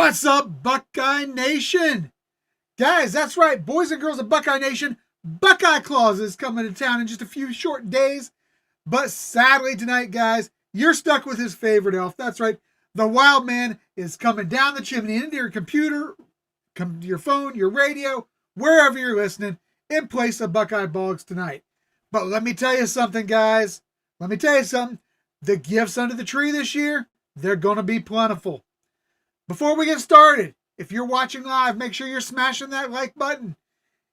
What's up, Buckeye Nation? Guys, that's right, boys and girls of Buckeye Nation. Buckeye Claus is coming to town in just a few short days. But sadly tonight, guys, you're stuck with his favorite elf. That's right, the Wild Man is coming down the chimney into your computer, your phone, your radio, wherever you're listening, in place of Buckeye Boggs tonight. But let me tell you something, guys. Let me tell you something. The gifts under the tree this year, they're going to be plentiful. Before we get started, if you're watching live, make sure you're smashing that like button.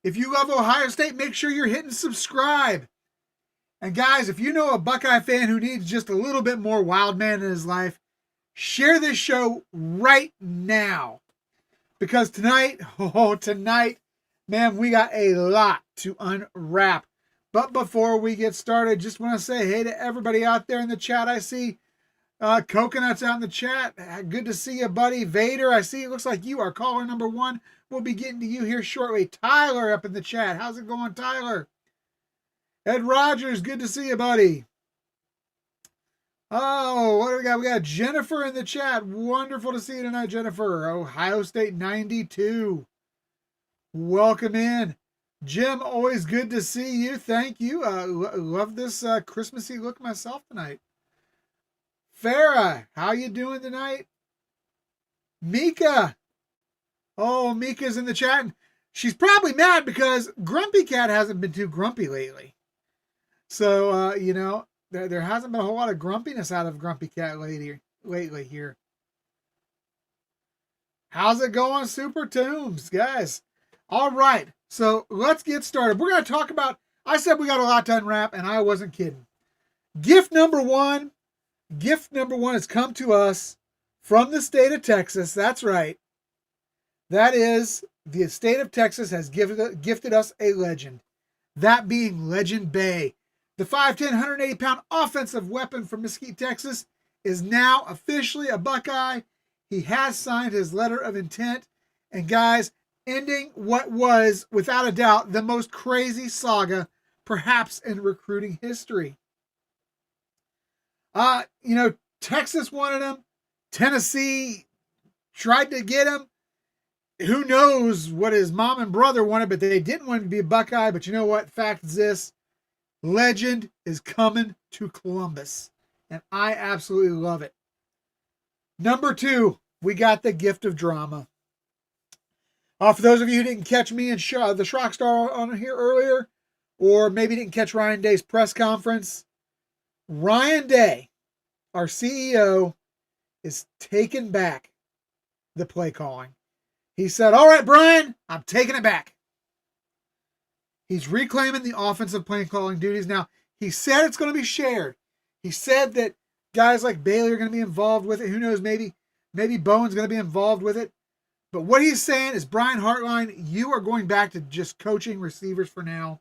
If you love Ohio State, make sure you're hitting subscribe. And guys, if you know a Buckeye fan who needs just a little bit more Wild Man in his life, share this show right now. Because tonight, man, we got a lot to unwrap. But before we get started, just want to say hey to everybody out there in the chat. I see Coconut's out in the chat. Good to see you, buddy. Vader, I see it looks like you are caller number one. We'll be getting to you here shortly. Tyler up in the chat. How's it going, Tyler? Ed Rogers, good to see you, buddy. Oh, what do we got? We got Jennifer in the chat. Wonderful to see you tonight, Jennifer. Ohio State 92. Welcome in. Jim, always good to see you. Thank you. Love this Christmassy look myself tonight. Farah, how you doing tonight? Mika. Oh, Mika's in the chat. She's probably mad because Grumpy Cat hasn't been too grumpy lately. So, there hasn't been a whole lot of grumpiness out of Grumpy Cat lately here. How's it going, Super Tombs, guys? All right, so let's get started. We're going to talk about, I said we got a lot to unwrap, and I wasn't kidding. Gift number one has come to us from the state of Texas. That's right. That is, the state of Texas has gifted us a legend. That being Legend Bay. The 5'10", 180-pound offensive weapon from Mesquite, Texas is now officially a Buckeye. He has signed his letter of intent. And guys, ending what was, without a doubt, the most crazy saga, perhaps in recruiting history. Texas wanted him. Tennessee tried to get him. Who knows what his mom and brother wanted, but they didn't want him to be a Buckeye. But you know what? Fact is this. Legend is coming to Columbus. And I absolutely love it. Number two, we got the gift of drama. For those of you who didn't catch me and the Schrock Star on here earlier, or maybe didn't catch Ryan Day's press conference, Ryan Day, our CEO, is taking back the play calling. He said, all right, Brian, I'm taking it back. He's reclaiming the offensive play calling duties. Now, he said it's going to be shared. He said that guys like Bailey are going to be involved with it. Who knows, maybe Bowen's going to be involved with it. But what he's saying is, Brian Hartline, you are going back to just coaching receivers for now.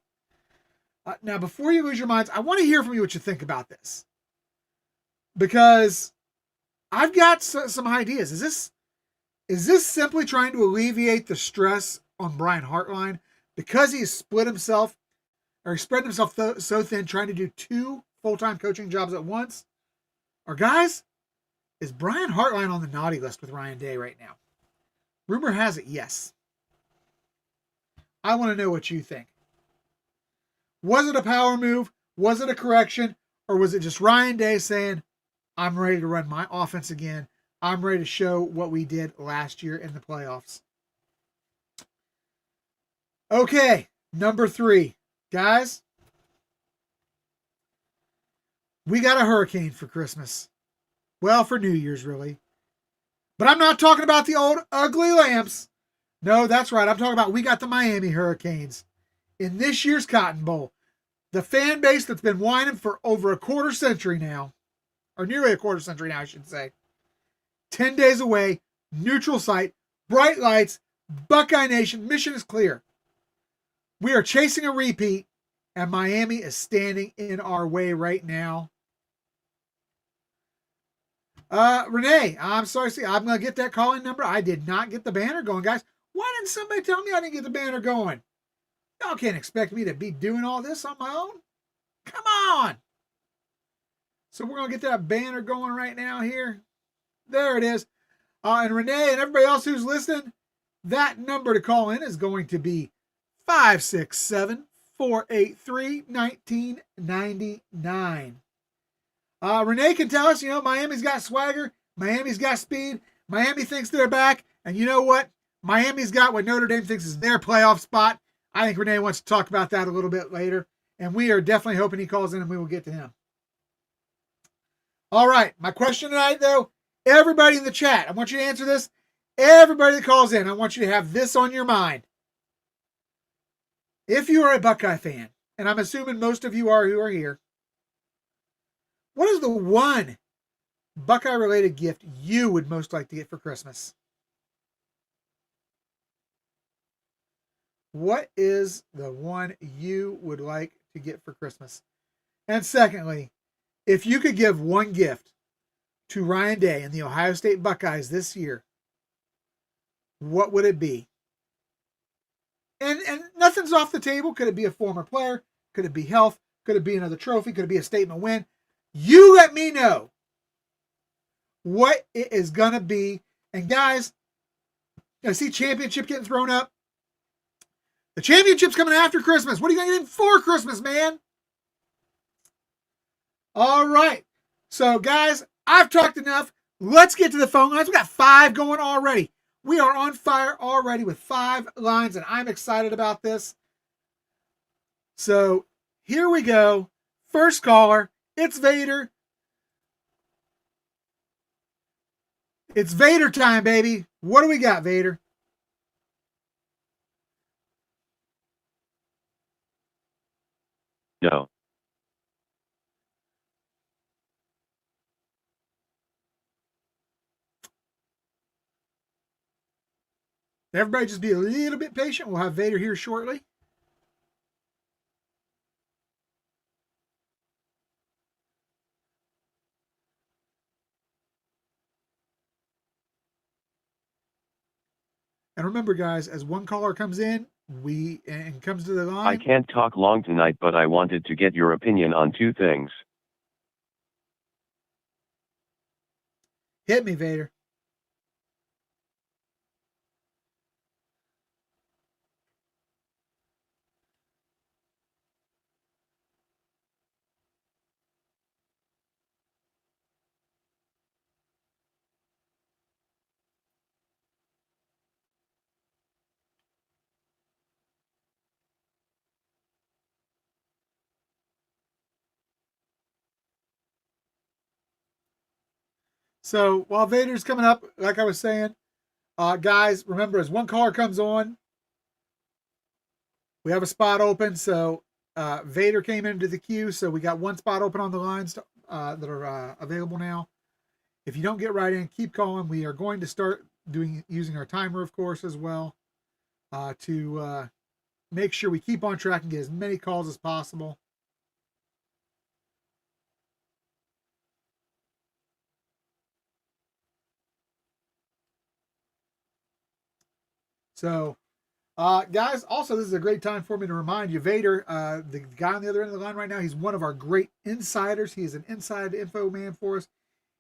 Now, before you lose your minds, I want to hear from you what you think about this. Because I've got some ideas. Is this simply trying to alleviate the stress on Brian Hartline because he's spread himself so thin trying to do two full-time coaching jobs at once? Or guys, is Brian Hartline on the naughty list with Ryan Day right now? Rumor has it, yes. I want to know what you think. Was it a power move? Was it a correction? Or was it just Ryan Day saying, I'm ready to run my offense again. I'm ready to show what we did last year in the playoffs. Okay, number three. Guys, we got a hurricane for Christmas. Well, for New Year's, really. But I'm not talking about the old ugly lamps. No, that's right. I'm talking about we got the Miami Hurricanes in this year's Cotton Bowl. The fan base that's been whining for over a quarter century now, or nearly a quarter century now, I should say. 10 days away, neutral site, bright lights, Buckeye Nation, mission is clear. We are chasing a repeat, and Miami is standing in our way right now. Renee, I'm sorry. See, I'm going to get that calling number. I did not get the banner going, guys. Why didn't somebody tell me I didn't get the banner going? Y'all can't expect me to be doing all this on my own. Come on. So we're going to get that banner going right now here. There it is. And Renee and everybody else who's listening, that number to call in is going to be 567-483-1999. Renee can tell us, Miami's got swagger. Miami's got speed. Miami thinks they're back. And you know what? Miami's got what Notre Dame thinks is their playoff spot. I think Renee wants to talk about that a little bit later. And we are definitely hoping he calls in and we will get to him. All right. My question tonight, though, everybody in the chat, I want you to answer this. Everybody that calls in, I want you to have this on your mind. If you are a Buckeye fan, and I'm assuming most of you are who are here, what is the one Buckeye-related gift you would most like to get for Christmas? What is the one you would like to get for Christmas? And secondly, if you could give one gift to Ryan Day and the Ohio State Buckeyes this year, what would it be? And nothing's off the table. Could it be a former player? Could it be health? Could it be another trophy? Could it be a statement win? You let me know what it is going to be. And guys, I see championship getting thrown up. The championship's coming after Christmas. What are you going to get for Christmas, man? All right. So, guys, I've talked enough. Let's get to the phone lines. We got 5 going already. We are on fire already with 5 lines, and I'm excited about this. So, here we go. First caller. It's Vader. It's Vader time, baby. What do we got, Vader? No. Everybody just be a little bit patient. We'll have Vader here shortly. And remember, guys, as one caller comes in, and comes to the line. I can't talk long tonight, but I wanted to get your opinion on 2 things. Hit me, Vader. So while Vader's coming up, like I was saying, guys, remember, as one caller comes on, we have a spot open. So Vader came into the queue, so we got one spot open on the lines that are available now. If you don't get right in, keep calling. We are going to start using our timer, of course, as well, to make sure we keep on track and get as many calls as possible. So, guys, also, this is a great time for me to remind you, Vader, the guy on the other end of the line right now, he's one of our great insiders. He is an inside info man for us.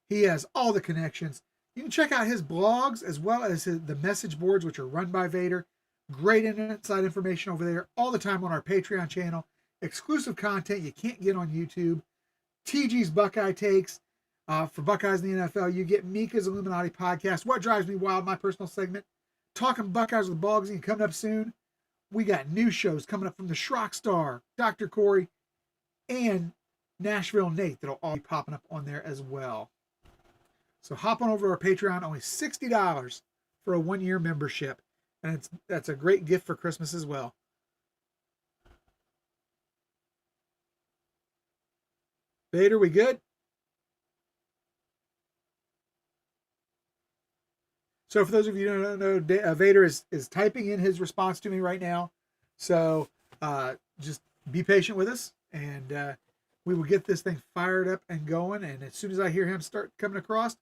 He has all the connections. You can check out his blogs as well as the message boards, which are run by Vader. Great inside information over there all the time on our Patreon channel. Exclusive content you can't get on YouTube. TG's Buckeye Takes. For Buckeyes in the NFL, you get Mika's Illuminati podcast. What Drives Me Wild, my personal segment. Talking Buckeyes with Ballsy coming up soon. We got new shows coming up from the Schrock Star, Dr. Corey, and Nashville Nate that'll all be popping up on there as well. So hop on over to our Patreon, only $60 for a 1-year membership. And that's a great gift for Christmas as well. Vader, we good? So for those of you who don't know, Vader is typing in his response to me right now. So just be patient with us, and we will get this thing fired up and going. And as soon as I hear him start coming across,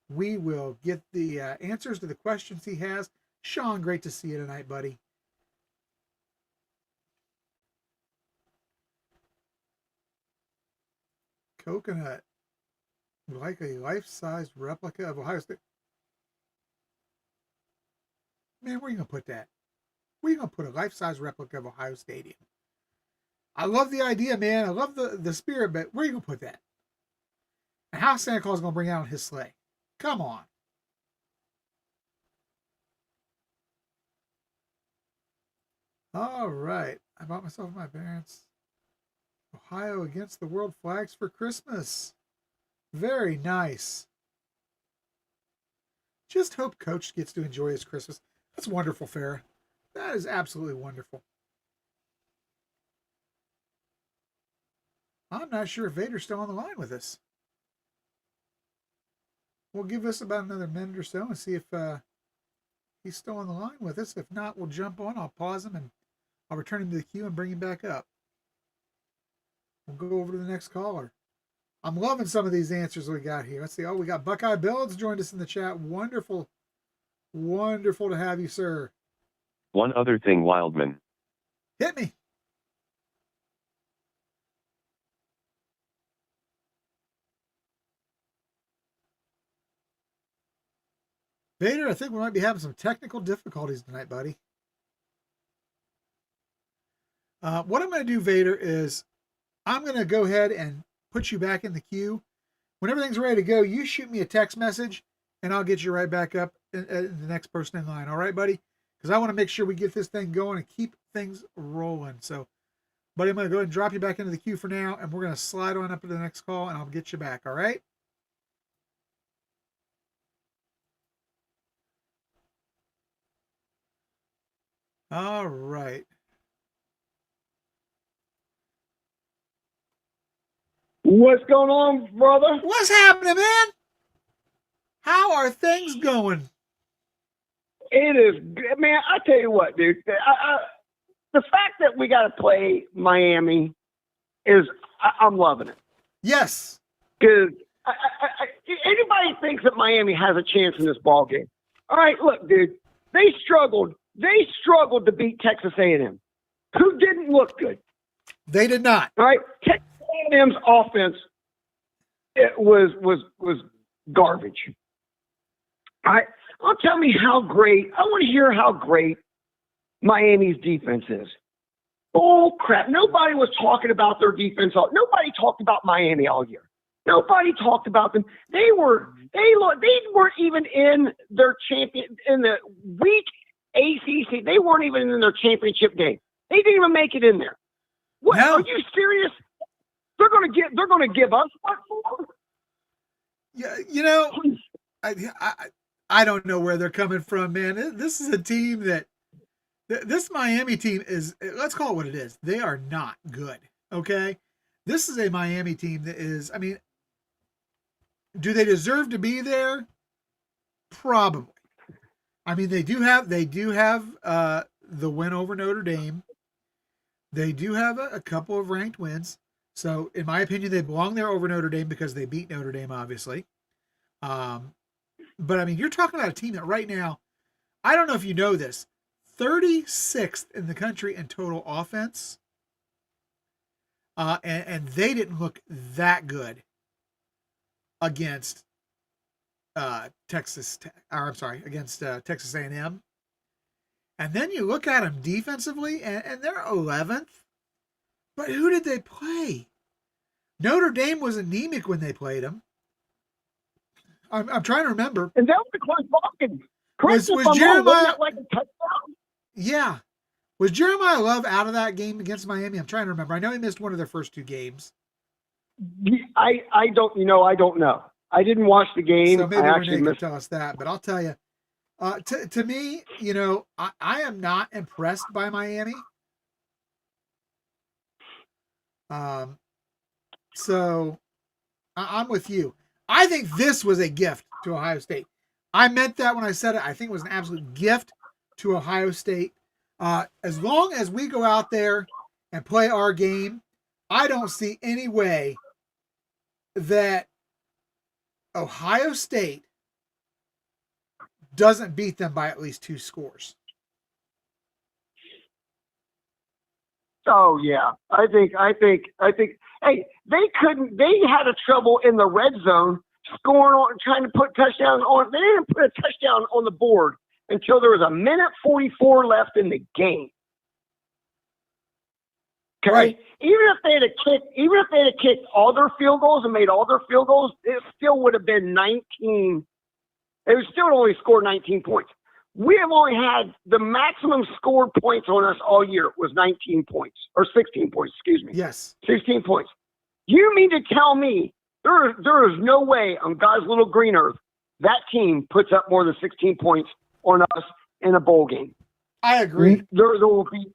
we will get the answers to the questions he has. Sean, great to see you tonight, buddy. Coconut, like a life-size replica of Ohio State. Man, where are you going to put that? Where are you going to put a life-size replica of Ohio Stadium? I love the idea, man. I love the spirit, but where are you going to put that? And how's Santa Claus going to bring out his sleigh? Come on. All right. I bought myself and my parents Ohio against the world flags for Christmas. Very nice. Just hope Coach gets to enjoy his Christmas. That's wonderful, Farrah. That is absolutely wonderful. I'm not sure if Vader's still on the line with us. We'll give this about another minute or so and see if he's still on the line with us. If not, we'll jump on. I'll pause him and I'll return him to the queue and bring him back up. We'll go over to the next caller. I'm loving some of these answers we got here. Let's see. Oh, we got Buckeye Builds joined us in the chat. Wonderful. Wonderful to have you, sir. One other thing, Wildman. Hit me. Vader, I think we might be having some technical difficulties tonight, buddy. What I'm going to do, Vader, is I'm going to go ahead and put you back in the queue. When everything's ready to go, you shoot me a text message, and I'll get you right back up in the next person in line. All right, buddy? Because I want to make sure we get this thing going and keep things rolling. So, buddy, I'm going to go ahead and drop you back into the queue for now, and we're going to slide on up to the next call, and I'll get you back. All right? All right. What's going on, brother? What's happening, man? How are things going? It is, man. I tell you what, dude. The fact that we got to play Miami is, I'm loving it. Yes. Because anybody thinks that Miami has a chance in this ball game. All right, look, dude. They struggled. They struggled to beat Texas A&M, who didn't look good. They did not. All right, Texas A&M's offense, it was garbage. All right, tell me how great. I want to hear how great Miami's defense is. Oh crap! Nobody was talking about their defense. Nobody talked about Miami all year. Nobody talked about them. They weren't even in their in the week ACC. They weren't even in their championship game. They didn't even make it in there. What? No. Are you serious? They're going to give us what for? Yeah, you know, I don't know where they're coming from, man. This is a team that this Miami team is. Let's call it what it is. They are not good. Okay, this is a Miami team that is. I mean, do they deserve to be there? Probably. I mean, they do have the win over Notre Dame. They do have a couple of ranked wins. So, in my opinion, they belong there over Notre Dame because they beat Notre Dame, obviously. But, I mean, you're talking about a team that right now, I don't know if you know this, 36th in the country in total offense. And they didn't look that good against Texas A&M. And then you look at them defensively, and they're 11th. But who did they play? Notre Dame was anemic when they played them. I'm trying to remember. And that was the close ball. Was Jeremiah like a touchdown? Yeah. Was Jeremiah Love out of that game against Miami? I'm trying to remember. I know he missed one of their first two games. I don't know. I didn't watch the game. So maybe I actually Renee can tell us that. But I'll tell you, to me, you know, I am not impressed by Miami. So I'm with you. I think this was a gift to Ohio State. I meant that when I said it. I think it was an absolute gift to Ohio State. As long as we go out there and play our game, I don't see any way that Ohio State doesn't beat them by at least 2 scores. Oh yeah, I think. Hey, they had a trouble in the red zone scoring on, trying to put touchdowns on. They didn't put a touchdown on the board until there was a minute 44 left in the game. Okay. Right. Even if they had kicked all their field goals and made all their field goals, it still would have been 19. It would still only scored 19 points. We have only had the maximum scored points on us all year was 19 points or 16 points. Excuse me. Yes. 16 points. You mean to tell me there is no way on God's little green earth that team puts up more than 16 points on us in a bowl game? I agree. There will be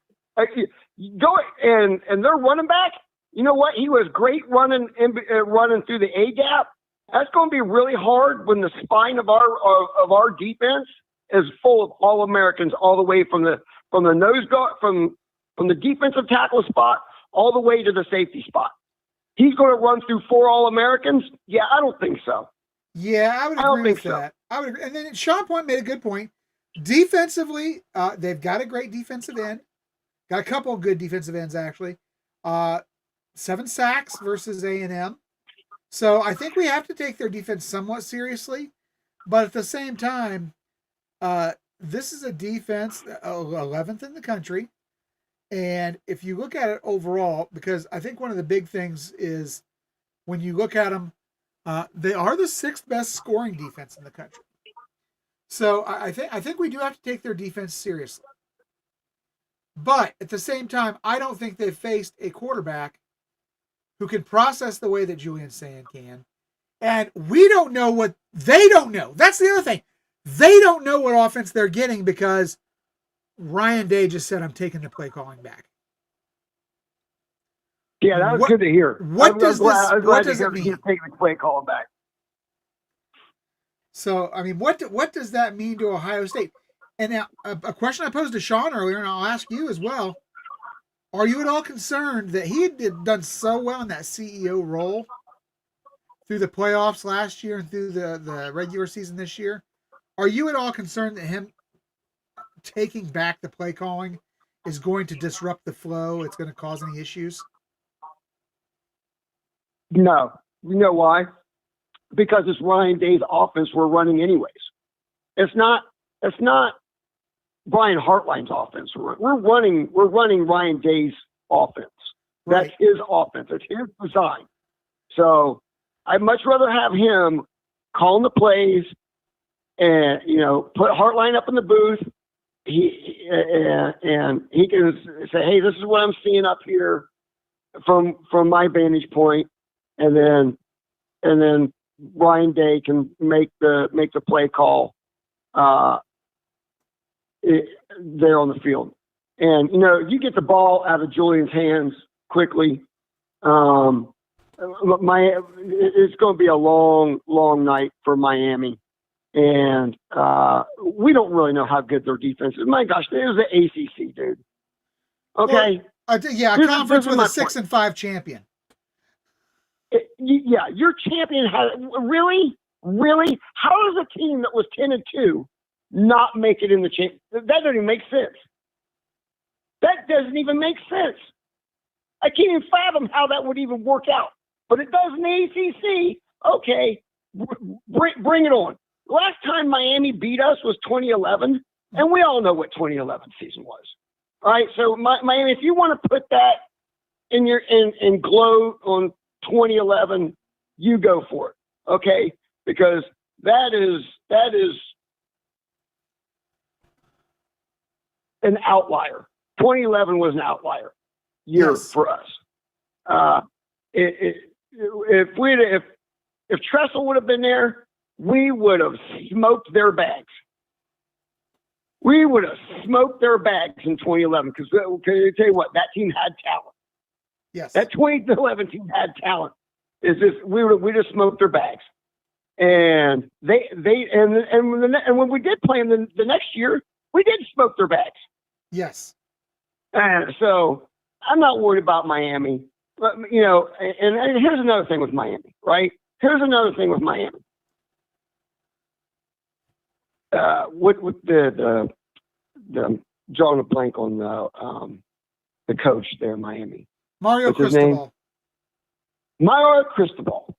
go and their running back. You know what? He was great running through the A gap. That's going to be really hard when the spine of our defense is full of All Americans all the way from the nose guard from the defensive tackle spot all the way to the safety spot. He's going to run through 4 All Americans? Yeah, I don't think so. Yeah, I would agree with that. I would agree. And then Sean Point made a good point. Defensively, they've got a great defensive end. Got a couple of good defensive ends, actually. 7 sacks versus A&M. So I think we have to take their defense somewhat seriously. But at the same time, this is a defense 11th in the country. And if you look at it overall, because I think one of the big things is when you look at them, they are the 6th best scoring defense in the country. So I think we do have to take their defense seriously. But at the same time, I don't think they've faced a quarterback who can process the way that Julian Sand can. And we don't know what they don't know. That's the other thing. They don't know what offense they're getting because Ryan Day just said, I'm taking the play calling back. Yeah, that was good to hear. What does it mean? Taking the play calling back. So, I mean, what does that mean to Ohio State? And now, a question I posed to Sean earlier, and I'll ask you as well. Are you at all concerned that he had done so well in that CEO role through the playoffs last year and through the regular season this year? Are you at all concerned that him taking back the play calling is going to disrupt the flow? It's going to cause any issues? No. You know why? Because it's Ryan Day's offense we're running anyways. It's not Brian Hartline's offense. We're running Ryan Day's offense. That's Right. his offense. It's his design. So I'd much rather have him calling the plays and, put Hartline up in the booth. He can say, hey, this is what I'm seeing up here from my vantage point. And then Ryan Day can make the play call there on the field. And, you get the ball out of Julian's hands quickly. It's going to be a long, long night for Miami. And we don't really know how good their defense is. My gosh, it was the ACC, dude. Okay. Well, a conference with a 6-5 champion. Your champion has really. How does a team that was 10-2 not make it in the champ? That doesn't even make sense. That doesn't even make sense. I can't even fathom how that would even work out. But it does in the ACC. Okay, bring it on. Last time Miami beat us was 2011, and we all know what 2011 season was. All right, so Miami, if you want to put that in in glow on 2011, you go for it. Okay, because that is an outlier. 2011 was an outlier year for us. If Tressel would have been there, we would have smoked their bags. We would have smoked their bags in 2011 because can I tell you what, that team had talent. Yes, that 2011 team had talent. We just smoked their bags, and when we did play them the next year, we did smoke their bags. Yes. And so I'm not worried about Miami. But, and here's another thing with Miami, right? Here's another thing with Miami. With the drawing a blank on the coach there in Miami. Mario What's his name? Cristobal. Mario Cristobal.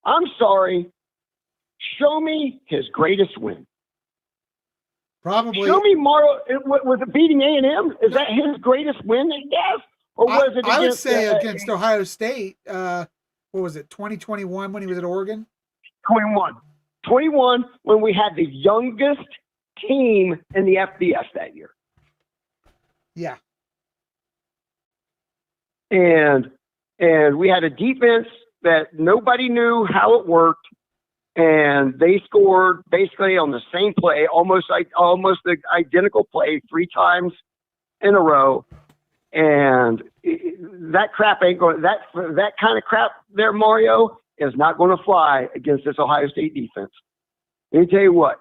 I'm sorry. Show me his greatest win. Probably. Show me Mario. Was it beating A&M? Is that his greatest win, I guess? Or was it against? I would say against Ohio State. What was it, 2021 when he was at Oregon? 21. 21 when we had the youngest team in the FBS that year. Yeah. And we had a defense that nobody knew how it worked, and they scored basically on the same play, almost the identical play 3 times in a row. And that crap ain't going. That kind of crap there, Mario, is not going to fly against this Ohio State defense. Let me tell you what.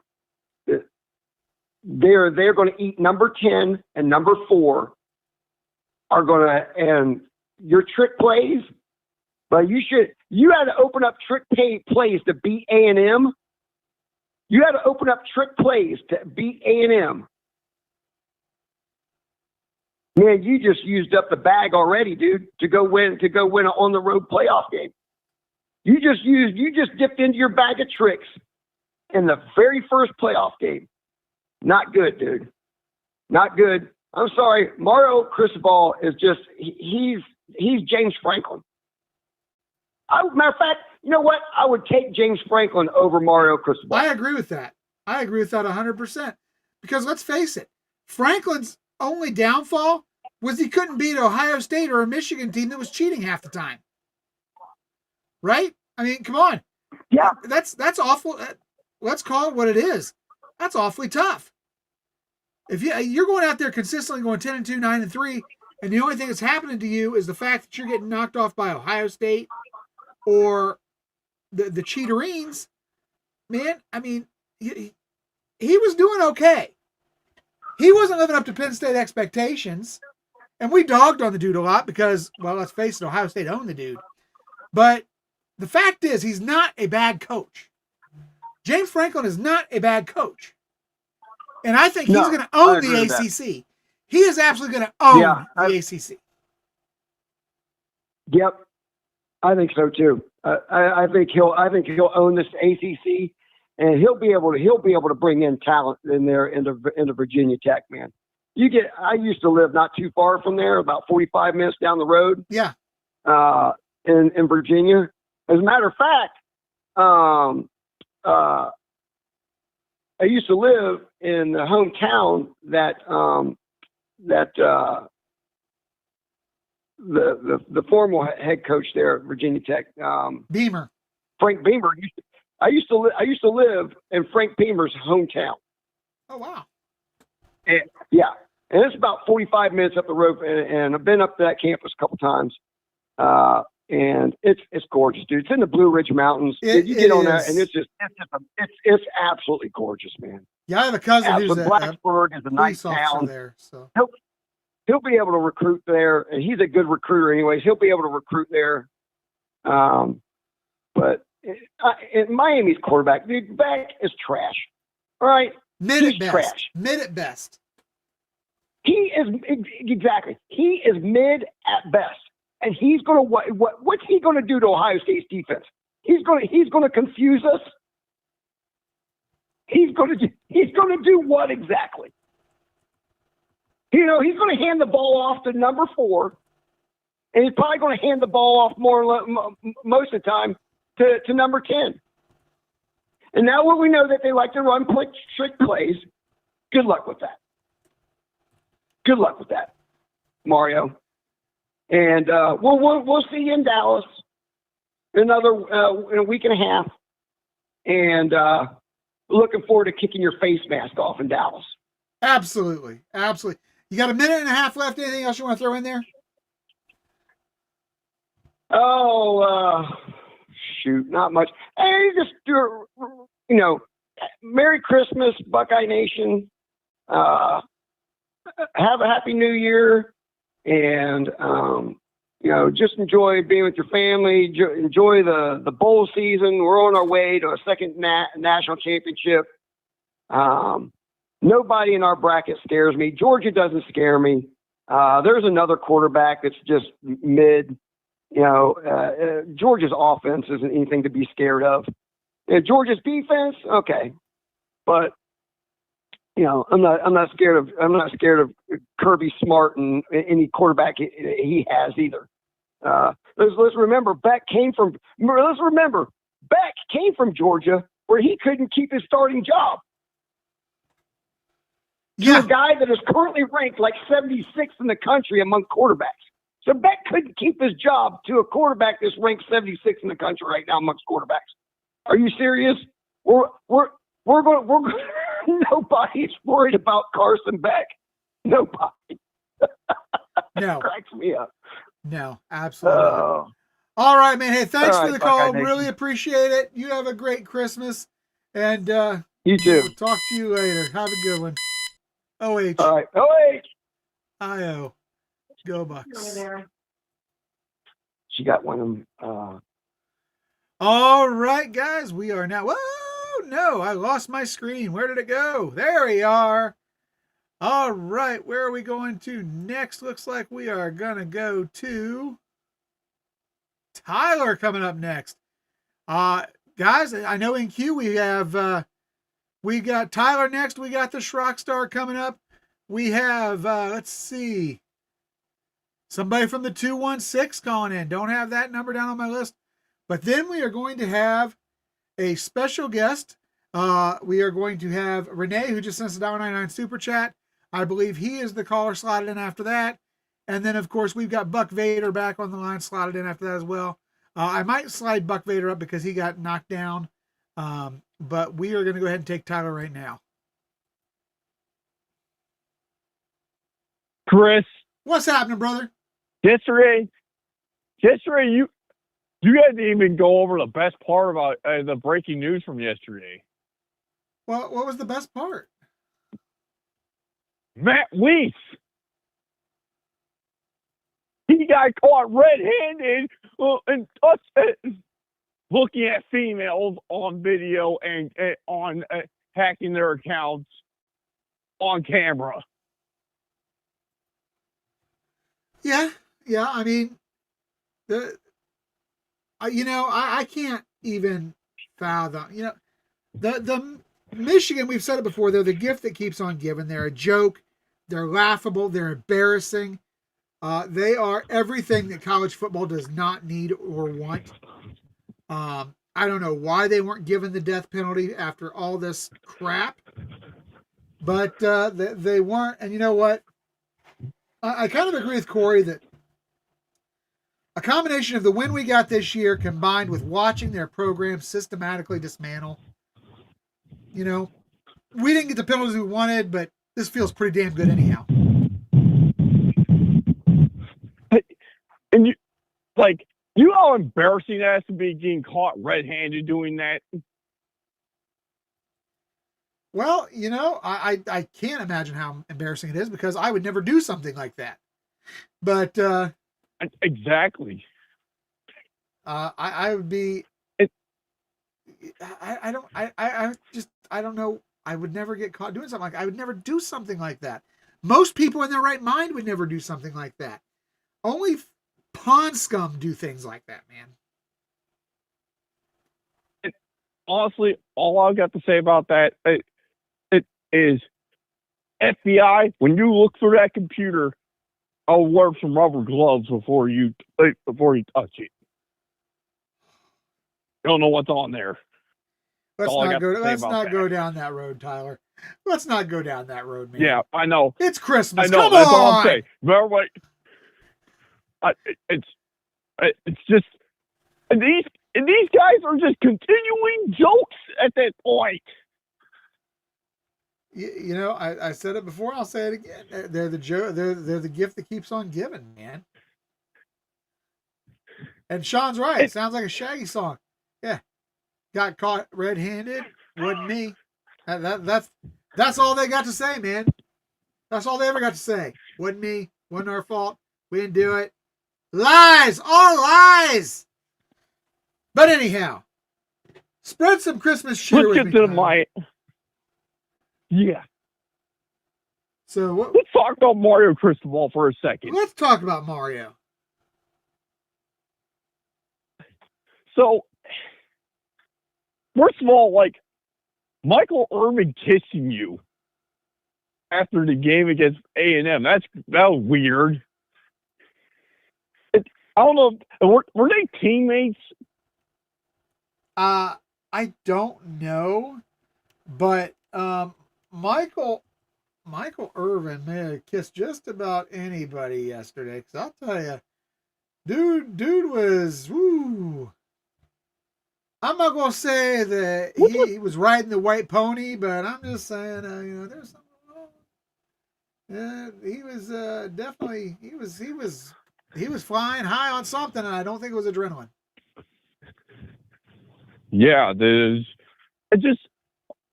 They're going to eat number 10 and number 4 are going to, and your trick plays. But you had to open up trick plays to beat A&M. You had to open up trick plays to beat A&M. Man, you just used up the bag already, dude, to go win an on the road playoff game. You just dipped into your bag of tricks in the very first playoff game. Not good, dude. Not good. I'm sorry. Mario Cristobal is just, he's James Franklin. Matter of fact, you know what? I would take James Franklin over Mario Cristobal. I agree with that. 100%. Because let's face it, Franklin's only downfall was he couldn't beat Ohio State or a Michigan team that was cheating half the time. Right? I mean, come on. Yeah. That's awful. Let's call it what it is. That's awfully tough. If you're going out there consistently going 10-2, 9-3, and the only thing that's happening to you is the fact that you're getting knocked off by Ohio State or the Cheaterines, man, I mean, he was doing okay. He wasn't living up to Penn State expectations, and we dogged on the dude a lot because, well, let's face it, Ohio State owned the dude. But the fact is, he's not a bad coach. James Franklin is not a bad coach. And I think he's going to own the ACC. He is absolutely going to own the ACC. Yep, I think so too. I think he'll own this ACC, and he'll be able to bring in talent in there into Virginia Tech, man. I used to live not too far from there, about 45 minutes down the road. Yeah. In Virginia. As a matter of fact, I used to live in the hometown that the former head coach there at Virginia Tech, Beamer, Frank Beamer. I used to live in Frank Beamer's hometown. Oh wow! And it's about 45 minutes up the road, and I've been up to that campus a couple times. And it's gorgeous, dude. It's in the Blue Ridge Mountains. You get on there, and it's absolutely gorgeous, man. Yeah, I have a cousin who's Blacksburg is a nice town there, so he'll be able to recruit there, and he's a good recruiter, anyways. He'll be able to recruit there. But Miami's quarterback, dude, back is trash. All right, mid trash. Mid at best. He is exactly. He is mid at best. And he's going to what's he going to do to Ohio State's defense? He's going to confuse us. He's going to do what exactly? You know, he's going to hand the ball off to number 4, and he's probably going to hand the ball off most of the time to number 10. And now when we know that they like to run trick plays, good luck with that. Good luck with that, Mario. And we'll see you in Dallas in a week and a half, and looking forward to kicking your face mask off in Dallas. Absolutely. You got a minute and a half left. Anything else you want to throw in there? Oh, shoot, not much. Hey, just do, Merry Christmas, Buckeye Nation. Have a Happy New Year. And, just enjoy being with your family. Enjoy the bowl season. We're on our way to a second national championship. Nobody in our bracket scares me. Georgia doesn't scare me. There's another quarterback that's just mid. Georgia's offense isn't anything to be scared of. Georgia's defense, okay. But I'm not scared of Kirby Smart and any quarterback he has either. Let's remember Beck came from Georgia, where he couldn't keep his starting job. Yeah. To a guy that is currently ranked like 76th in the country among quarterbacks. So Beck couldn't keep his job to a quarterback that's ranked 76th in the country right now amongst quarterbacks. Are you serious? We're going. Nobody's worried about Carson Beck. Nobody. No. Cracks me up. No, absolutely not. All right, man. Hey, thanks for the call. Really appreciate it. You have a great Christmas. And you too. We'll talk to you later. Have a good one. OH. All right. OH. IO. Go Bucks. She got one of them. All right, guys. We are now. Whoa, no. I lost my screen. Where did it go? There we are. All right. Where are we going to next? Looks like we are going to go to Tyler coming up next. Guys, I know in queue we have we got Tyler next. We got the Schrock Star coming up. We have let's see, somebody from the 216 calling in. Don't have that number down on my list. But then we are going to have a special guest. We are going to have Renee, who just sent us a $1.99 super chat. I believe he is the caller slotted in after that. And then, of course, we've got Buck Vader back on the line slotted in after that as well. I might slide Buck Vader up because he got knocked down. But we are going to go ahead and take Tyler right now. Chris. What's happening, brother? Yesterday, you guys didn't even go over the best part about the breaking news from yesterday. Well, what was the best part? Matt Weiss. He got caught red-handed and looking at females on video and on hacking their accounts on camera. Yeah. I mean, I can't even fathom. The Michigan. We've said it before. They're the gift that keeps on giving. They're a joke. They're laughable. They're embarrassing. They are everything that college football does not need or want. I don't know why they weren't given the death penalty after all this crap, but they weren't. And you know what? I kind of agree with Corey that a combination of the win we got this year combined with watching their program systematically dismantle. We didn't get the penalties we wanted, but this feels pretty damn good anyhow. And you know how embarrassing that is to be getting caught red-handed doing that? Well, I can't imagine how embarrassing it is because I would never do something like that. But exactly. I would be. I don't know. I would never get caught doing something like that. I would never do something like that. Most people in their right mind would never do something like that. Only pond scum do things like that, man. Honestly, all I've got to say about that it is FBI, when you look through that computer, I'll wear some rubber gloves before you touch it. You don't know what's on there. Let's not go down that road, Tyler. Let's not go down that road, man. Yeah, I know. It's Christmas. I know. Come That's on. all I'm saying. Remember what? It's just, and these guys are just continuing jokes at that point. I said it before. I'll say it again. They're the joke. They're the gift that keeps on giving, man. And Sean's right. It sounds like a Shaggy song. Yeah, got caught red-handed. Wasn't me. That's all they got to say, man. That's all they ever got to say. Wasn't me. Wasn't our fault. We didn't do it. Lies! All lies! But anyhow, spread some Christmas cheer with me. Let's get to Yeah. So let's talk about Mario Cristobal for a second. Let's talk about Mario. So, first of all, Michael Irvin kissing you after the game against A&M. That was weird. I don't know. Were they teammates? I don't know, but Michael Irvin may have kissed just about anybody yesterday. Because I'll tell you, dude was woo. I'm not gonna say that he was riding the white pony, but I'm just saying, there's something wrong. He was definitely he was flying high on something, and I don't think it was adrenaline. Yeah, there's. It just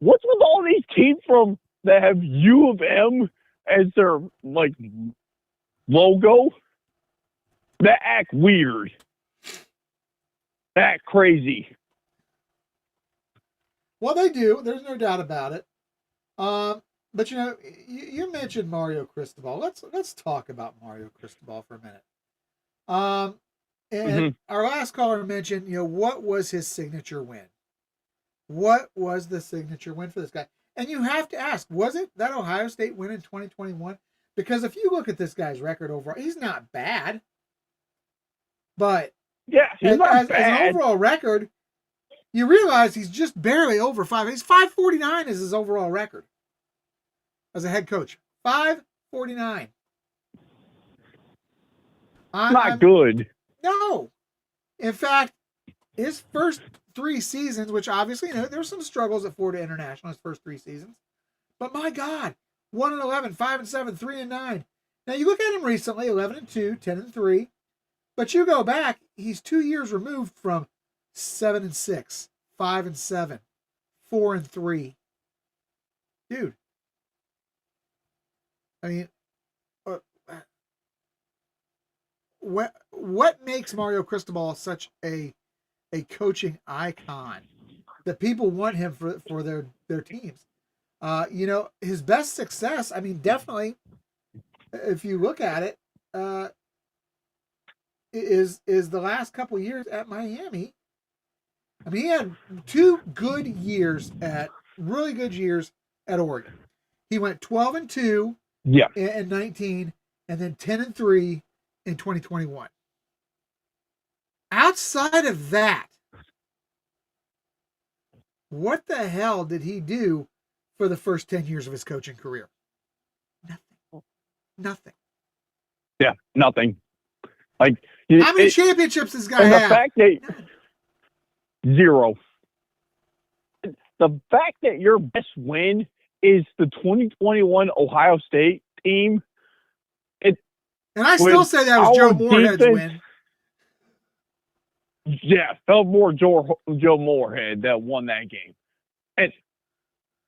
what's with all these teams that have U of M as their like logo? That act weird. That crazy. Well, they do. There's no doubt about it. But you mentioned Mario Cristobal. Let's talk about Mario Cristobal for a minute. And our last caller mentioned, what was his signature win? What was the signature win for this guy? And you have to ask, was it that Ohio State win in 2021? Because if you look at this guy's record overall, he's not bad. But yeah, he's not bad. As an overall record, you realize he's just barely over 5. He's 549 is his overall record as a head coach. 549. Not good. No. In fact, his first 3 seasons, which obviously, there's some struggles at Florida International his first 3 seasons. But my God, 1-11, 5-7, 3-9. Now you look at him recently, 11-2, 10-3. But you go back, he's 2 years removed from 7-6, 5-7, 4-3. Dude. I mean, what makes Mario Cristobal such a coaching icon that people want him for their teams? His best success, I mean, definitely, if you look at it, is the last couple years at Miami. I mean, he had 2 really good years at Oregon. He went 12-2 in 19, and then 10-3 in 2021. Outside of that, what the hell did he do for the first 10 years of his coaching career? Nothing. Yeah, nothing. Like, how many championships this guy have? The fact that 0. The fact that your best win is the 2021 Ohio State team. And I still say that was Joe Moorhead's win. Yeah, felt more Joe Moorhead that won that game.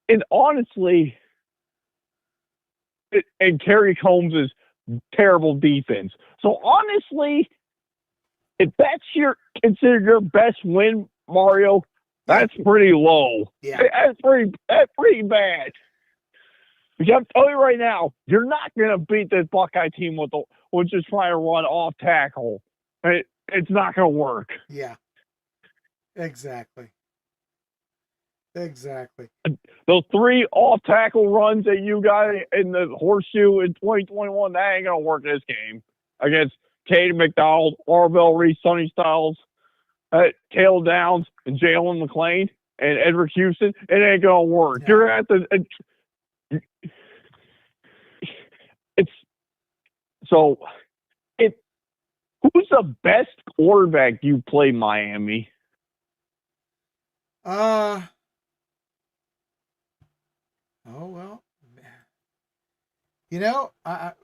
And honestly, and Kerry Combs' terrible defense. So honestly, if that's considered your best win, Mario, that's pretty low. Yeah. That's pretty bad. Because I'm telling you right now, you're not going to beat this Buckeye team with just trying to run off tackle. It's not going to work. Yeah. Exactly. Those 3 off tackle runs that you got in the horseshoe in 2021, that ain't going to work this game against Caden McDonald, Arvell Reese, Sonny Styles, Caleb Downs, and Jalen McLean, and Edric Houston. It ain't going to work. No. You're at the. Who's the best quarterback you play Miami? Oh well.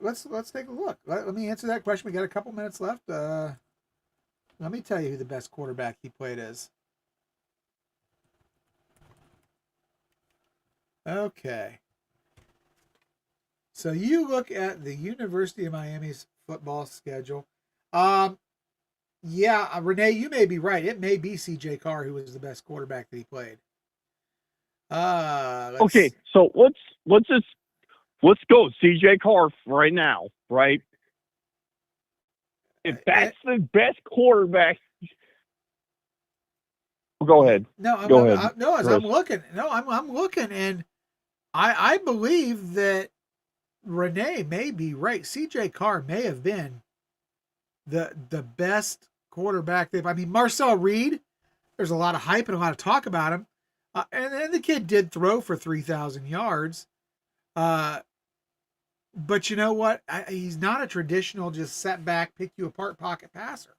Let's take a look. Let me answer that question. We got a couple minutes left. Let me tell you who the best quarterback he played is. Okay. So you look at the University of Miami's football schedule. Yeah, Renee, you may be right. It may be C.J. Carr who was the best quarterback that he played. Okay, so let's go C.J. Carr right now, right? If that's the best quarterback, go ahead. Go ahead. I'm looking, and I believe that Renee may be right. CJ Carr may have been the best quarterback they've. I mean, Marcel Reed. There's a lot of hype and a lot of talk about him, and the kid did throw for 3,000 yards. But you know what? He's not a traditional just set back, pick you apart pocket passer.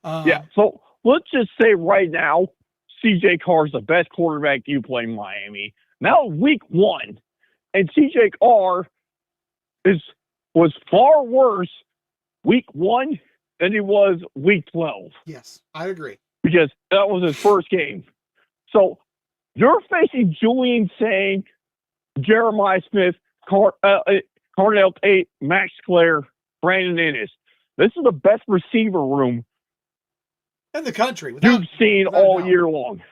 Yeah. So let's just say right now, CJ Carr is the best quarterback you play in Miami. Now, week 1, and CJ Carr was far worse week 1 than he was week 12. Yes, I agree. Because that was his first game. So you're facing Julian Sang, Jeremiah Smith, Carnell Tate, Max Clare, Brandon Ennis. This is the best receiver room in the country you've seen all year long.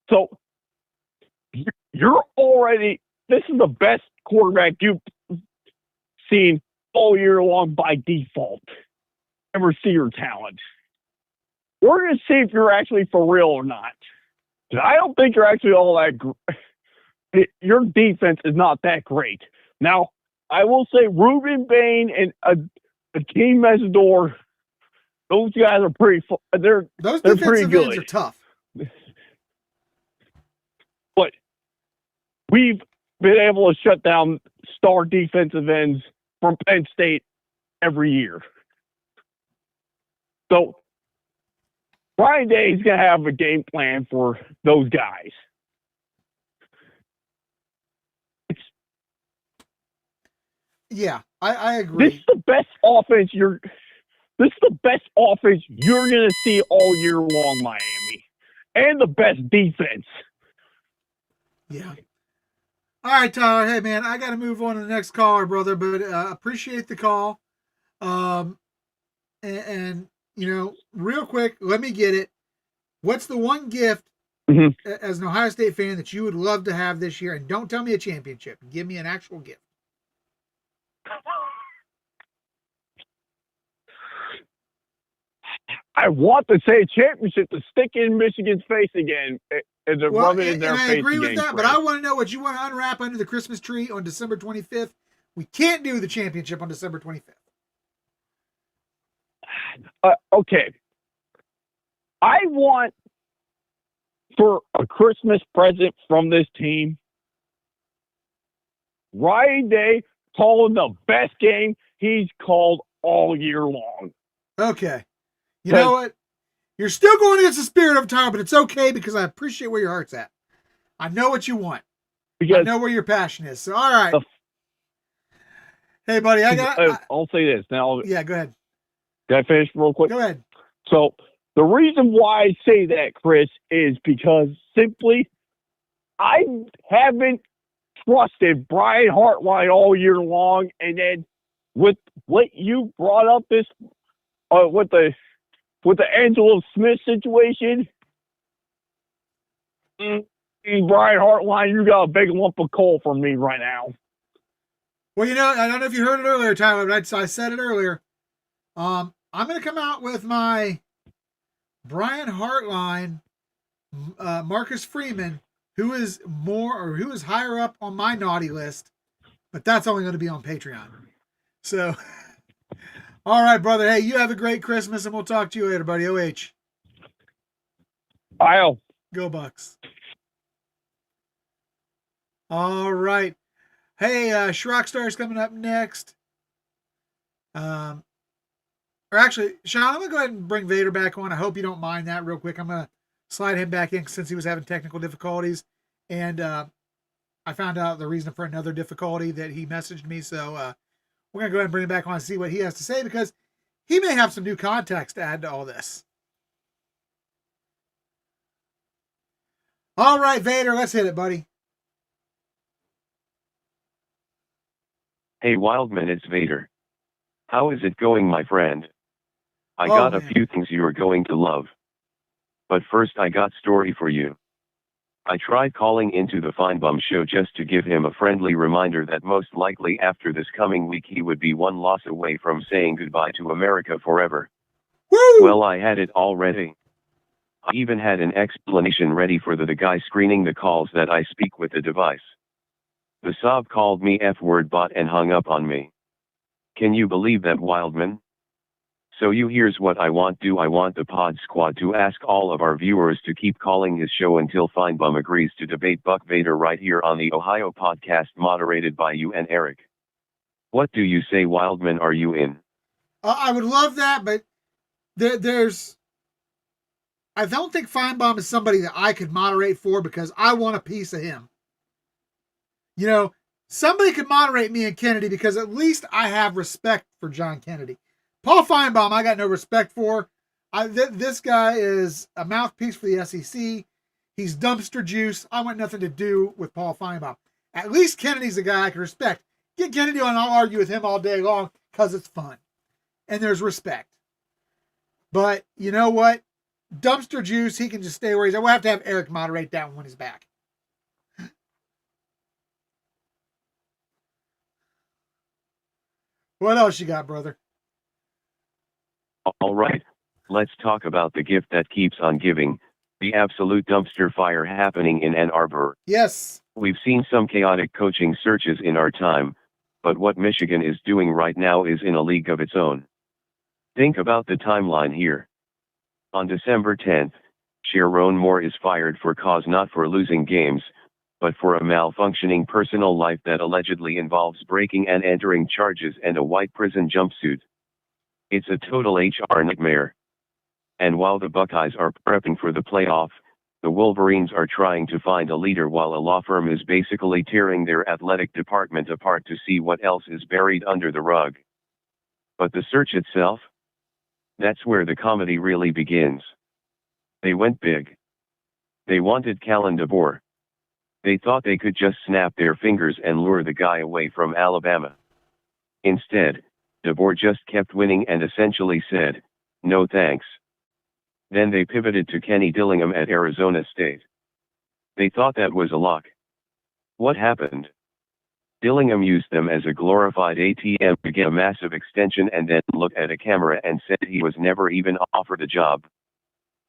So you're already, this is the best quarterback you've seen all year long by default. And receiver talent. We're going to see if you're actually for real or not. I don't think you're actually all that great. Your defense is not that great. Now, I will say Ruben Bain and Akeem Mesidor, those guys are pretty. They're pretty good. Ends are tough. But we've been able to shut down star defensive ends from Penn State every year. So Brian Day is going to have a game plan for those guys. Yeah, I agree. This is the best offense you're going to see all year long, Miami, and the best defense. Yeah. All right, Tyler. Hey, man, I got to move on to the next caller, brother. But appreciate the call. And you know, real quick, let me get it. What's the one gift as an Ohio State fan that you would love to have this year? And don't tell me a championship. Give me an actual gift. I want to say a championship to stick in Michigan's face again and to rub it in their face. I agree with that, Chris. but I want to know what you want to unwrap under the Christmas tree on December 25th. We can't do the championship on December 25th. Okay. I want for a Christmas present from this team, Ryan Day calling the best game he's called all year long. Okay. You know what? You're still going against the spirit of time, but it's okay because I appreciate where your heart's at. I know what you want. I know where your passion is. So, all right. Hey, buddy, I'll say this now. Yeah, go ahead. Can I finish real quick? Go ahead. So the reason why I say that, Chris, is because simply I haven't trusted Brian Hartline all year long, and then with what you brought up this with the Angelo Smith situation, Brian Hartline, you got a big lump of coal from me right now. Well, you know, I don't know if you heard it earlier, Tyler, but I said it earlier. I'm going to come out with my Brian Hartline, Marcus Freeman, who is higher up on my naughty list, but that's only going to be on Patreon. So, all right, brother. Hey, you have a great Christmas, and we'll talk to you later, buddy. OH. I'll go Bucks. All right. Hey, Schrockstar's coming up next. Or actually, Sean, I'm going to go ahead and bring Vader back on. I hope you don't mind that real quick. I'm going to slide him back in since he was having technical difficulties. And I found out the reason for another difficulty that he messaged me. So we're going to go ahead and bring him back on and see what he has to say because he may have some new context to add to all this. All right, Vader, let's hit it, buddy. Hey, Wildman, it's Vader. How is it going, my friend? I got a few things you're going to love. But first I got story for you. I tried calling into the Fine Bum show just to give him a friendly reminder that most likely after this coming week he would be one loss away from saying goodbye to America forever. Woo! Well, I had it all ready. I even had an explanation ready for the guy screening the calls that I speak with the device. The sob called me F-word bot and hung up on me. Can you believe that, Wildman? So here's what I want. Do I want the Pod Squad to ask all of our viewers to keep calling his show until Feinbaum agrees to debate Buck Vader right here on the Ohio podcast moderated by you and Eric. What do you say, Wildman? Are you in? I would love that, but there's... I don't think Feinbaum is somebody that I could moderate for because I want a piece of him. You know, somebody could moderate me and Kennedy because at least I have respect for John Kennedy. Paul Feinbaum, I got no respect for. This guy is a mouthpiece for the SEC. He's dumpster juice. I want nothing to do with Paul Feinbaum. At least Kennedy's a guy I can respect. Get Kennedy on, I'll argue with him all day long because it's fun. And there's respect. But you know what? Dumpster juice, he can just stay where he's at. We'll have to have Eric moderate that one when he's back. What else you got, brother? All right, let's talk about the gift that keeps on giving, the absolute dumpster fire happening in Ann Arbor. Yes. We've seen some chaotic coaching searches in our time, but what Michigan is doing right now is in a league of its own. Think about the timeline here. On December 10th, Sharon Moore is fired for cause not for losing games, but for a malfunctioning personal life that allegedly involves breaking and entering charges and a white prison jumpsuit. It's a total HR nightmare. And while the Buckeyes are prepping for the playoff, the Wolverines are trying to find a leader while a law firm is basically tearing their athletic department apart to see what else is buried under the rug. But the search itself? That's where the comedy really begins. They went big. They wanted Kalen DeBoer. They thought they could just snap their fingers and lure the guy away from Alabama. Instead, DeBoer just kept winning and essentially said, "No thanks." Then they pivoted to Kenny Dillingham at Arizona State. They thought that was a lock. What happened? Dillingham used them as a glorified ATM to get a massive extension and then looked at a camera and said he was never even offered a job.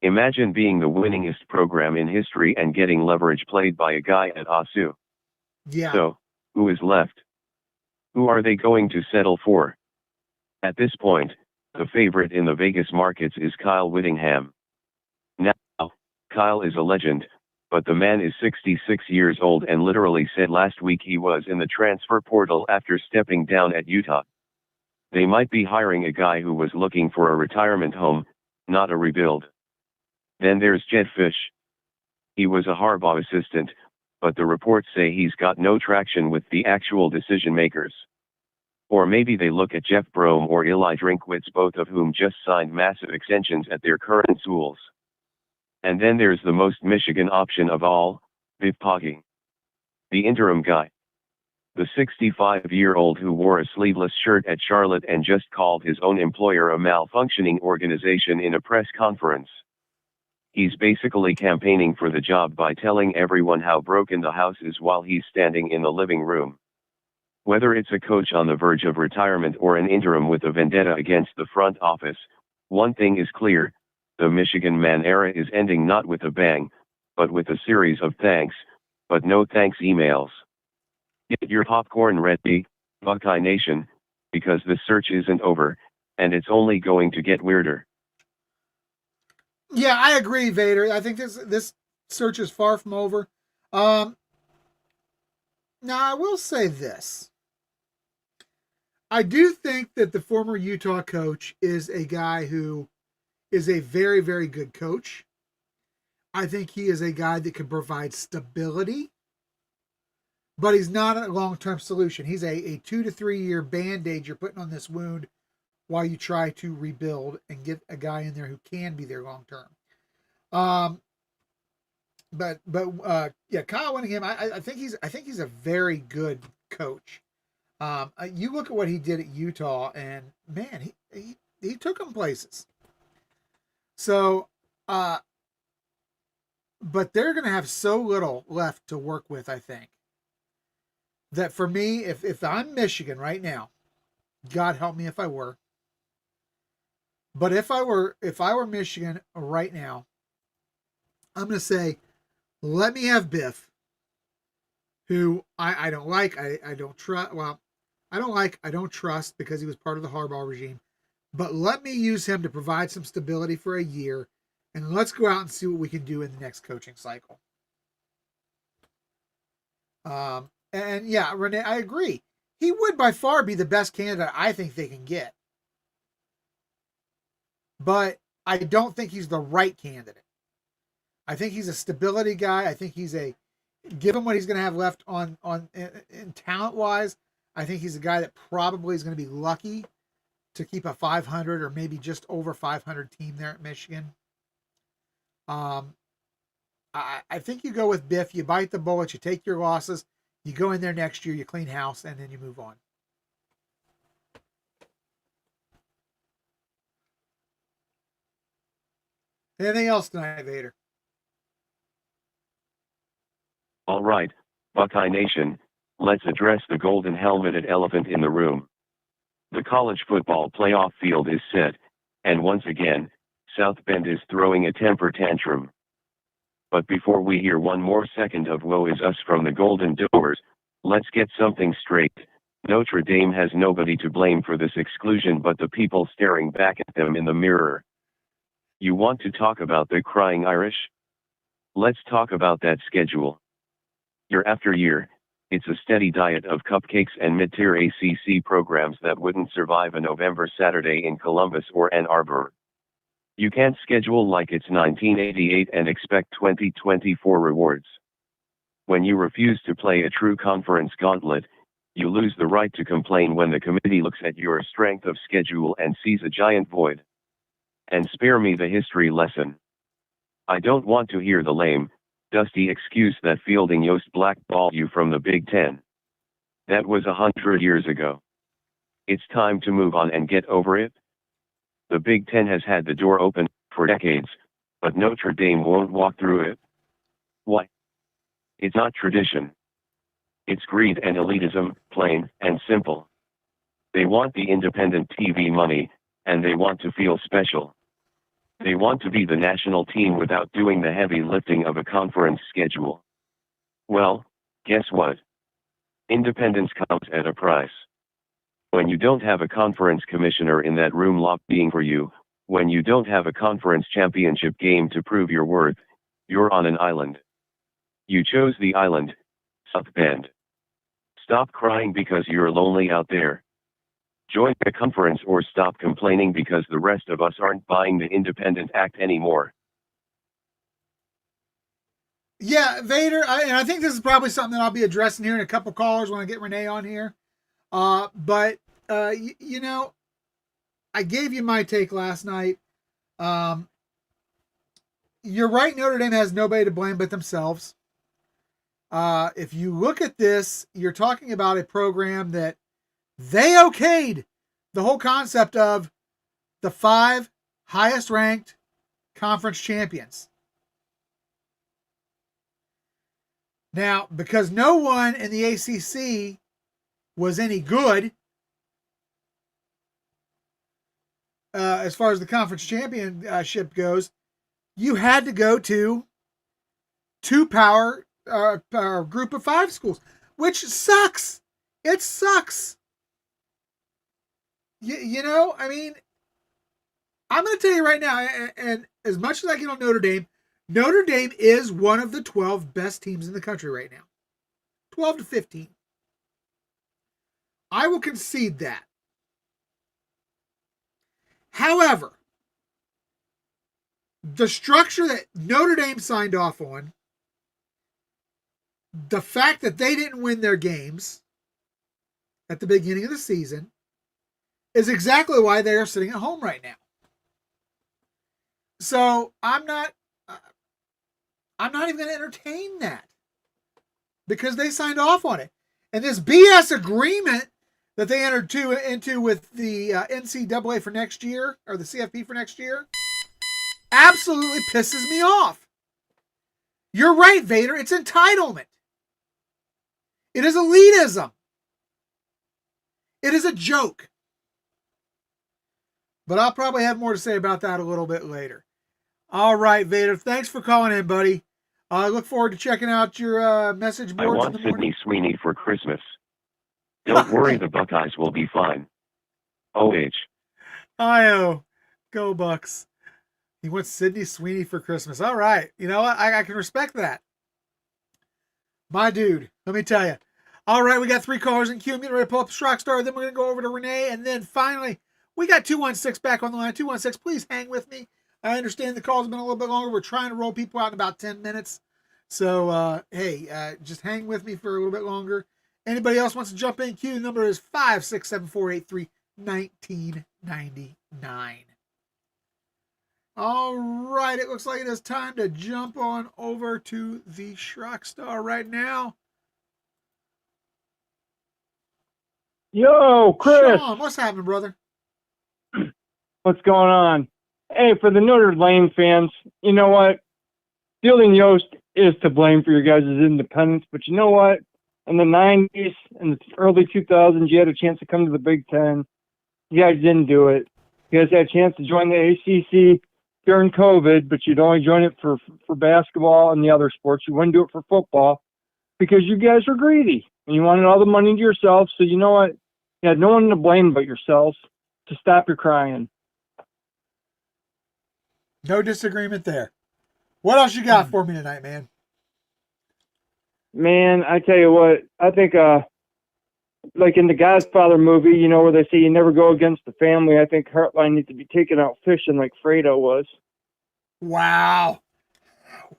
Imagine being the winningest program in history and getting leverage played by a guy at ASU. Yeah. So, who is left? Who are they going to settle for? At this point, the favorite in the Vegas markets is Kyle Whittingham. Now, Kyle is a legend, but the man is 66 years old and literally said last week he was in the transfer portal after stepping down at Utah. They might be hiring a guy who was looking for a retirement home, not a rebuild. Then there's Jed Fish. He was a Harbaugh assistant, but the reports say he's got no traction with the actual decision makers. Or maybe they look at Jeff Brom or Eli Drinkwitz, both of whom just signed massive extensions at their current schools. And then there's the most Michigan option of all, Biff Poggi. The interim guy. The 65-year-old who wore a sleeveless shirt at Charlotte and just called his own employer a malfunctioning organization in a press conference. He's basically campaigning for the job by telling everyone how broken the house is while he's standing in the living room. Whether it's a coach on the verge of retirement or an interim with a vendetta against the front office, one thing is clear, the Michigan man era is ending not with a bang, but with a series of thanks, but no thanks emails. Get your popcorn ready, Buckeye Nation, because the search isn't over, and it's only going to get weirder. Yeah, I agree, Vader. I think this search is far from over. Now, I will say this. I do think that the former Utah coach is a guy who is a very, very good coach. I think he is a guy that can provide stability, but he's not a long-term solution. He's a 2 to 3 year Band-Aid you're putting on this wound while you try to rebuild and get a guy in there who can be there long-term. Yeah, Kyle Whittingham, I think he's a very good coach. You look at what he did at Utah, and man, he took them places. So, but they're going to have so little left to work with, I think, that for me, if I'm Michigan right now, God help me if I were, but if I were Michigan right now, I'm going to say, let me have Biff, who I don't like. I don't trust. Well, I don't like. I don't trust because he was part of the Harbaugh regime. But let me use him to provide some stability for a year, and let's go out and see what we can do in the next coaching cycle. And yeah, Renee, I agree. He would by far be the best candidate I think they can get. But I don't think he's the right candidate. I think he's a stability guy. I think he's a, given what he's going to have left in talent wise, I think he's a guy that probably is going to be lucky to keep a 500 or maybe just over 500 team there at Michigan. I think you go with Biff. You bite the bullet. You take your losses. You go in there next year. You clean house, and then you move on. Anything else tonight, Vader? All right, Buckeye Nation, let's address the golden helmeted elephant in the room. The college football playoff field is set, and once again, South Bend is throwing a temper tantrum. But before we hear one more second of woe is us from the Golden Doors, let's get something straight. Notre Dame has nobody to blame for this exclusion but the people staring back at them in the mirror. You want to talk about the crying Irish? Let's talk about that schedule. Year after year, it's a steady diet of cupcakes and mid-tier ACC programs that wouldn't survive a November Saturday in Columbus or Ann Arbor. You can't schedule like it's 1988 and expect 2024 rewards. When you refuse to play a true conference gauntlet, you lose the right to complain when the committee looks at your strength of schedule and sees a giant void. And spare me the history lesson. I don't want to hear the lame, dusty excuse that Fielding Yost blackballed you from the Big Ten. That was 100 years ago. It's time to move on and get over it. The Big Ten has had the door open for decades, but Notre Dame won't walk through it. Why? It's not tradition. It's greed and elitism, plain and simple. They want the independent TV money, and they want to feel special. They want to be the national team without doing the heavy lifting of a conference schedule. Well, guess what? Independence comes at a price. When you don't have a conference commissioner in that room lobbying for you, when you don't have a conference championship game to prove your worth, you're on an island. You chose the island, South Bend. Stop crying because you're lonely out there. Join a conference or stop complaining because the rest of us aren't buying the independent act anymore. Yeah, Vader, and I think this is probably something that I'll be addressing here in a couple callers when I get Renee on here. But you know, I gave you my take last night. You're right, Notre Dame has nobody to blame but themselves. If you look at this, you're talking about a program that they okayed the whole concept of the 5 highest ranked conference champions. Now, because no one in the ACC was any good as far as the conference championship goes, you had to go to 2 power group of 5 schools, which sucks. It sucks. You know, I mean, I'm going to tell you right now, and as much as I get on Notre Dame is one of the 12 best teams in the country right now. 12 to 15. I will concede that. However, the structure that Notre Dame signed off on, the fact that they didn't win their games at the beginning of the season, is exactly why they are sitting at home right now. So I'm not even going to entertain that because they signed off on it. And this BS agreement that they entered into with the NCAA for next year, or the CFP for next year, absolutely pisses me off. You're right, Vader. It's entitlement. It is elitism. It is a joke. But I'll probably have more to say about that a little bit later. All right, Vader. Thanks for calling in, buddy. I look forward to checking out your message I boards in want the morning. Sydney Sweeney for Christmas. Don't worry, the Buckeyes will be fine. OH. Io, go Bucks. He wants Sydney Sweeney for Christmas. All right. You know what? I can respect that. My dude, let me tell you. All right, we got 3 callers in queue. I'm getting ready to pull up the Rock Star. Then we're going to go over to Renee. And then finally, we got 216 back on the line. 216, please hang with me. I understand the call's been a little bit longer. We're trying to roll people out in about 10 minutes. So, hey, just hang with me for a little bit longer. Anybody else wants to jump in? Queue number is 567-483-1999. All right, it looks like it is time to jump on over to the Rock Star right now. Yo, Chris. Sean, what's happening, brother? What's going on? Hey, for the Notre Dame fans, you know what? Fielding Yost is to blame for your guys' independence, but you know what? In the 90s and the early 2000s, you had a chance to come to the Big Ten. You guys didn't do it. You guys had a chance to join the ACC during COVID, but you'd only join it for basketball and the other sports. You wouldn't do it for football because you guys were greedy and you wanted all the money to yourself. So you know what? You had no one to blame but yourselves. To stop your crying. No disagreement there. What else you got for me tonight, man? Man, I tell you what, I think like in the Godfather movie, you know, where they say you never go against the family, I think Heartline needs to be taken out fishing like Fredo was. Wow.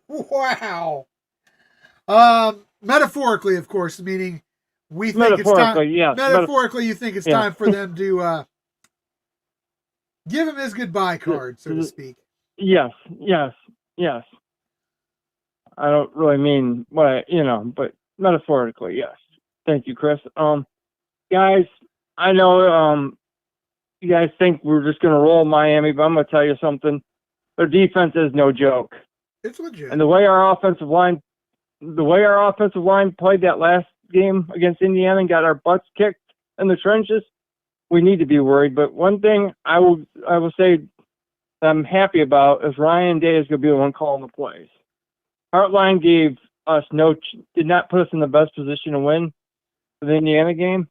Wow. Metaphorically, of course, meaning we think it's time. Yes. Metaphorically, you think it's time for them to give him his goodbye card, so to speak. Yes. I don't really mean what but metaphorically, yes. Thank you, Chris. Guys, I know you guys think we're just gonna roll Miami, but I'm gonna tell you something. Their defense is no joke. It's legit. And the way our offensive line played that last game against Indiana and got our butts kicked in the trenches, we need to be worried. But one thing I will say that I'm happy about is Ryan Day is going to be the one calling the plays. Heartline did not put us in the best position to win the Indiana game,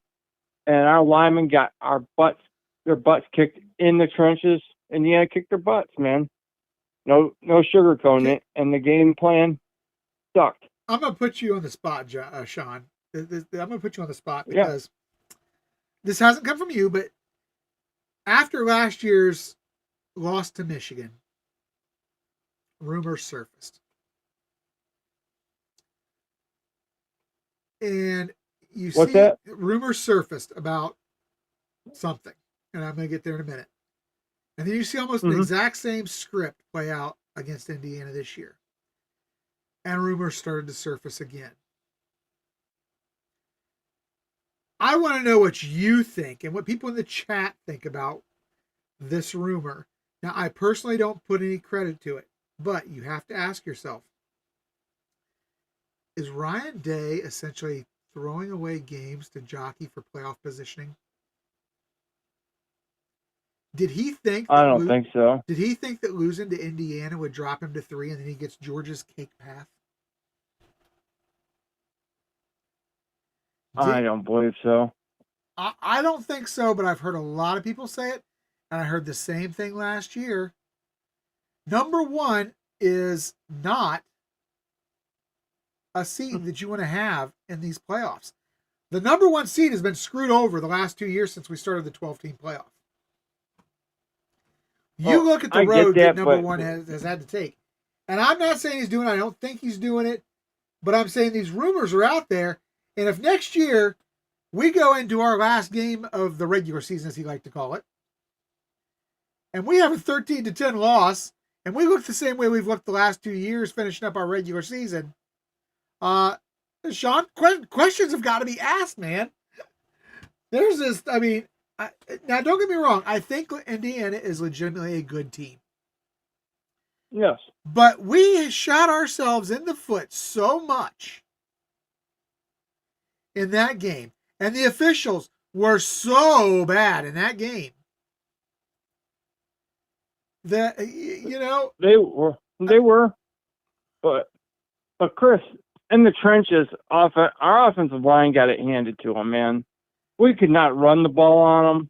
and our linemen got their butts kicked in the trenches. Indiana kicked their butts, man. No sugarcoating it, and the game plan sucked. I'm gonna put you on the spot, Sean. I'm gonna put you on the spot because this hasn't come from you, but after last year's loss to Michigan, rumors surfaced. And rumors surfaced about something, and I'm going to get there in a minute. And then you see almost the exact same script play out against Indiana this year. And rumors started to surface again. I want to know what you think and what people in the chat think about this rumor. Now, I personally don't put any credit to it, but you have to ask yourself, is Ryan Day essentially throwing away games to jockey for playoff positioning? Did he think I don't think so. Did he think that losing to Indiana would drop him to 3 and then he gets Georgia's cake path? I don't believe so. I don't think so, but I've heard a lot of people say it, and I heard the same thing last year. Number one is not a seed that you want to have in these playoffs. The number one seed has been screwed over the last 2 years since we started the 12-team playoff. You look at the road that number one has had to take. And I'm not saying he's doing it. I don't think he's doing it. But I'm saying these rumors are out there. And if next year we go into our last game of the regular season, as he liked to call it, and we have a 13-10 loss, and we look the same way we've looked the last 2 years finishing up our regular season, Sean, questions have got to be asked, man. There's this, now don't get me wrong, I think Indiana is legitimately a good team. Yes. But we shot ourselves in the foot so much in that game. And the officials were so bad in that game that, They were. But But Chris, in the trenches, our offensive line got it handed to them, man. We could not run the ball on them.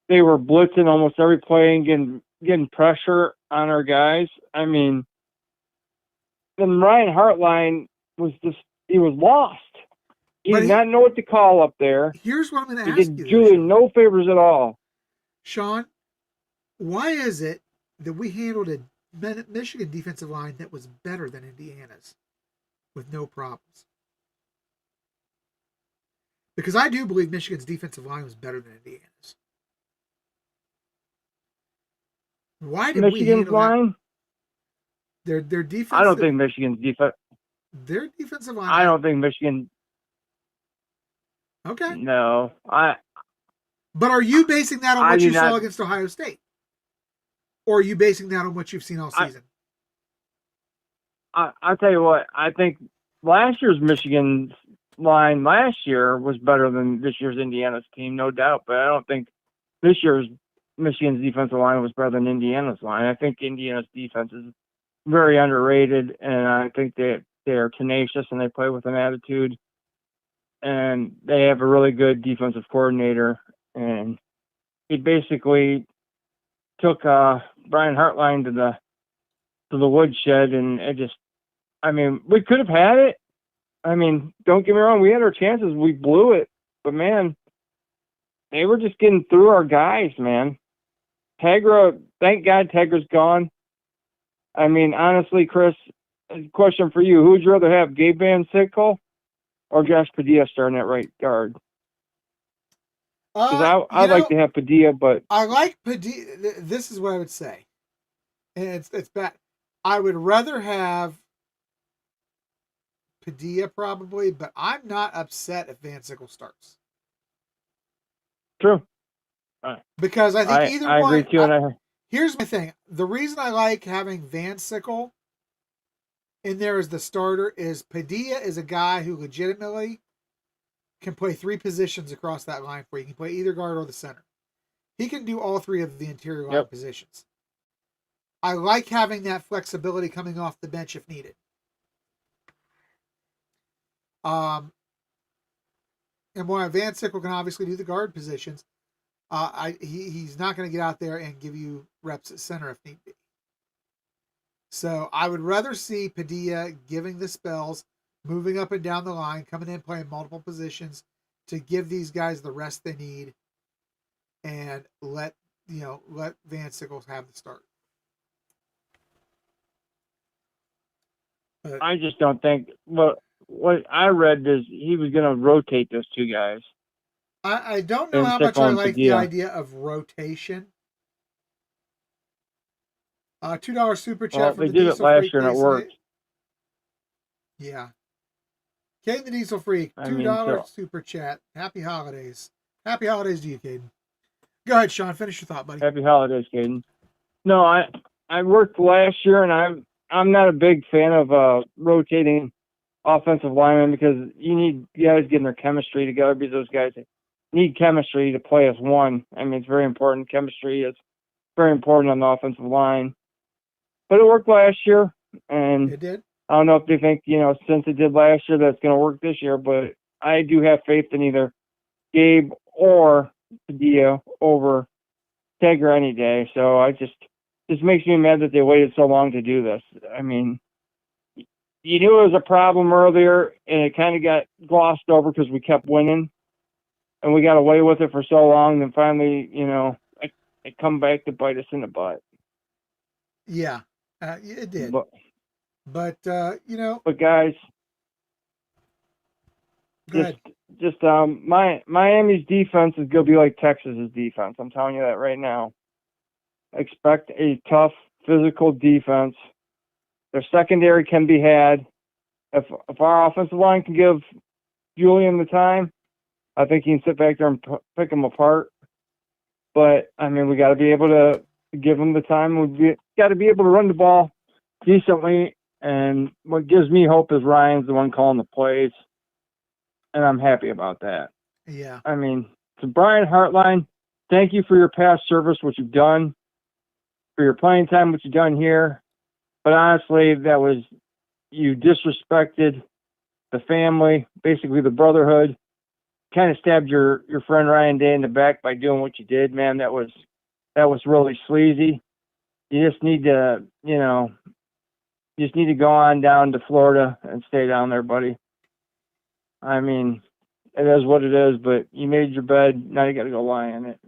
They were blitzing almost every play and getting pressure on our guys. I mean, then Ryan Hartline he was lost. He did not know what to call up there. Here's what I'm going to ask you. He did Julian no favors at all. Sean, why is it that we handled a Michigan defensive line that was better than Indiana's with no problems? Because I do believe Michigan's defensive line was better than Indiana's. Why did Michigan's we handle line? Their defense. I don't think Michigan's defense. Their defensive line. I don't think Michigan. Okay. No, But are you basing that on what you saw not, against Ohio State, or are you basing that on what you've seen all season? I'll tell you what. I think last year's Michigan line last year was better than this year's Indiana's team, no doubt. But I don't think this year's Michigan's defensive line was better than Indiana's line. I think Indiana's defense is very underrated, and I think they're tenacious and they play with an attitude. And they have a really good defensive coordinator, and he basically took Brian Hartline to the woodshed, and we could have had it. I mean, don't get me wrong, we had our chances, we blew it, but man, they were just getting through our guys, man. Tegra, thank God Tegra's gone. I mean, honestly, Chris, a question for you: who would you rather have, Gabe Van Sickle or Josh Padilla starting at right guard? Because I'd like to have Padilla, but I like Padilla. This is what I would say, and it's bad. I would rather have Padilla probably, but I'm not upset if Van Sickle starts. True. Because I think either I one. agree too. Here's my thing: the reason I like having Van Sickle in there as the starter is Padilla is a guy who legitimately can play three positions across that line for you. He can play either guard or the center. He can do all three of the interior line positions. I like having that flexibility coming off the bench if needed. And while Van Sickle can obviously do the guard positions, he's not going to get out there and give you reps at center if need be. So I would rather see Padilla giving the spells, moving up and down the line, coming in, playing multiple positions to give these guys the rest they need, and let Van Sickle have the start. But I just don't think what I read is he was going to rotate those two guys. I don't know how much I like the idea of rotation. $2 super chat from they the did Diesel it last Freak. year and it worked. Yeah. Caden the Diesel Freak, $2 super chat. Happy holidays. Happy holidays to you, Caden. Go ahead, Sean. Finish your thought, buddy. Happy holidays, Caden. No, I worked last year, and I'm not a big fan of rotating offensive linemen because you need guys getting their chemistry together because those guys need chemistry to play as one. I mean, it's very important. Chemistry is very important on the offensive line. But it worked last year, and it did. I don't know if they think, since it did last year, that's going to work this year, but I do have faith in either Gabe or Padilla over Tegra any day. So this makes me mad that they waited so long to do this. I mean, you knew it was a problem earlier, and it kind of got glossed over because we kept winning, and we got away with it for so long, and finally, it come back to bite us in the butt. Yeah, it did. But guys, Miami's defense is going to be like Texas's defense. I'm telling you that right now. Expect a tough, physical defense. Their secondary can be had. If our offensive line can give Julian the time, I think he can sit back there and pick them apart. But, I mean, we got to be able to give him the time. We got to be able to run the ball decently. And what gives me hope is Ryan's the one calling the plays. And I'm happy about that. Yeah. I mean, to Brian Hartline, thank you for your past service, what you've done, for your playing time, what you've done here. But honestly, that was you disrespected the family, basically the brotherhood. Kind of stabbed your friend Ryan Day in the back by doing what you did, man. That was really sleazy. You just need to, go on down to Florida and stay down there, buddy. I mean, it is what it is, but you made your bed. Now you got to go lie in it.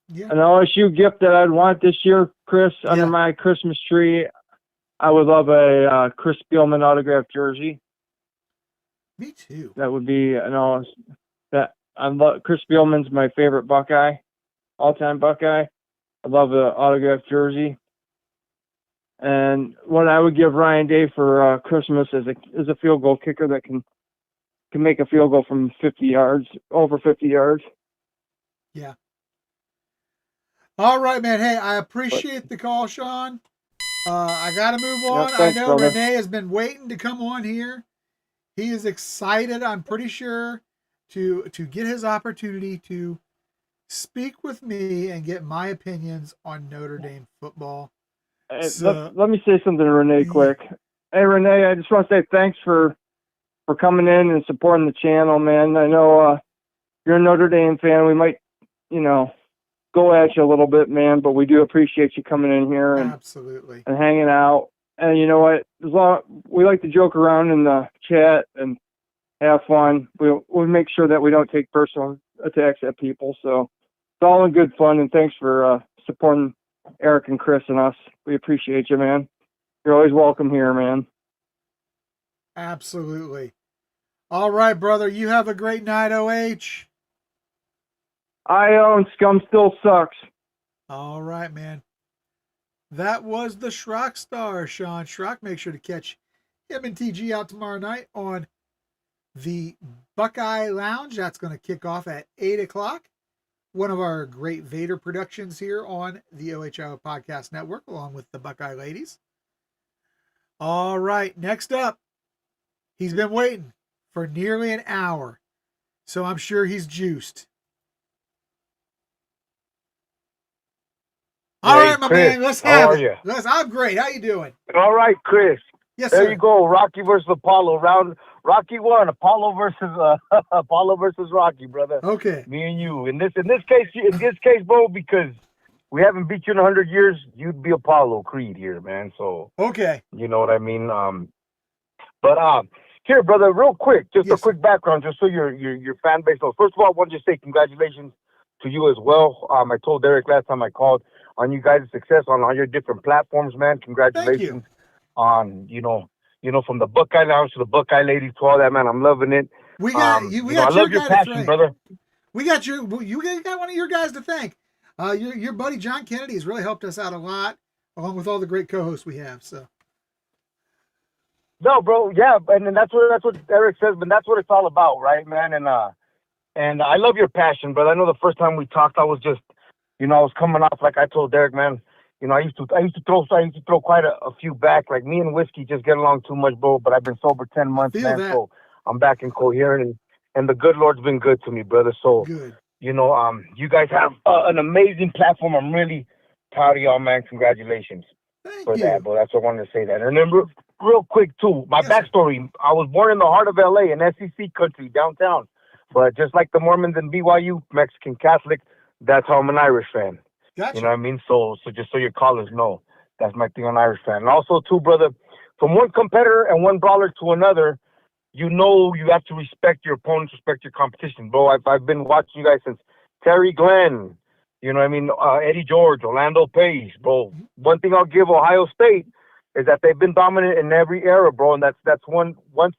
Yeah. An OSU gift that I'd want this year, Chris, under my Christmas tree, I would love a Chris Spielman autographed jersey. Me too. That would be Chris Spielman's my favorite Buckeye, all-time Buckeye. I love the autographed jersey. And what I would give Ryan Day for Christmas is a field goal kicker that can make a field goal from 50 yards, over 50 yards. Yeah. All right, man. Hey, I appreciate the call, Sean. I got to move on. Thanks, I know brother. Renee has been waiting to come on here. He is excited, I'm pretty sure, to get his opportunity to speak with me and get my opinions on Notre Dame football. Let me say something to Renee quick. Hey, Renee, I just want to say thanks for coming in and supporting the channel, man. I know you're a Notre Dame fan. We might, go at you a little bit, man, but we do appreciate you coming in here and absolutely and hanging out. And you know what? We like to joke around in the chat and have fun. We'll make sure that we don't take personal attacks at people. So it's all in good fun. And thanks for supporting Eric and Chris and us. We appreciate you, man. You're always welcome here, man. Absolutely. All right, brother. You have a great night, OH. I own Scum Still Sucks. All right, man. That was the Schrock star, Sean Schrock. Make sure to catch him and TG out tomorrow night on the Buckeye Lounge. That's going to kick off at 8 o'clock. One of our great Vader productions here on the OHIO Podcast Network, along with the Buckeye Ladies. All right, next up, he's been waiting for nearly an hour, so I'm sure he's juiced. All right, my Chris, man, let's how have are it. you? I'm great. How you doing? All right, Chris. Yes, there sir. you go. Rocky versus Apollo. Rocky 1. Apollo versus Rocky, brother. Okay. Me and you. In this case, bro, because we haven't beat you in 100 years, you'd be Apollo Creed here, man. So okay. You know what I mean? Here, brother, real quick, just a quick background, just so your fan base knows. First of all, I want to say congratulations to you as well. I told Derek last time I called on you guys' success on all your different platforms, man. Congratulations on, from the Buckeye Lounge to the Buckeye Ladies to all that, man. I'm loving it. We got I love your passion, brother. You got one of your guys to thank. Your buddy John Kennedy has really helped us out a lot, along with all the great co-hosts we have. So. No, bro, yeah, and that's what Eric says, but that's what it's all about, right, man? And I love your passion, but I know the first time we talked, I was just, I was coming off like I told Derek, man. I used to throw quite a few back. Like me and whiskey just get along too much, bro. But I've been sober 10 months, man. That. So I'm back and coherent, and the good Lord's been good to me, brother. So good. You guys have an amazing platform. I'm really proud of y'all, man. Congratulations for that, bro. That's what I wanted to say that. And then real quick too, my backstory. I was born in the heart of LA, in SEC country, downtown. But just like the Mormons and BYU, Mexican Catholic, that's how I'm an Irish fan. Gotcha. You know what I mean? So just so your callers know, that's my thing on Irish fan. And also too, brother, from one competitor and one brawler to another, you have to respect your opponents, respect your competition, bro. I've been watching you guys since Terry Glenn, Eddie George, Orlando Pace, bro. One thing I'll give Ohio State is that they've been dominant in every era, bro. And that's once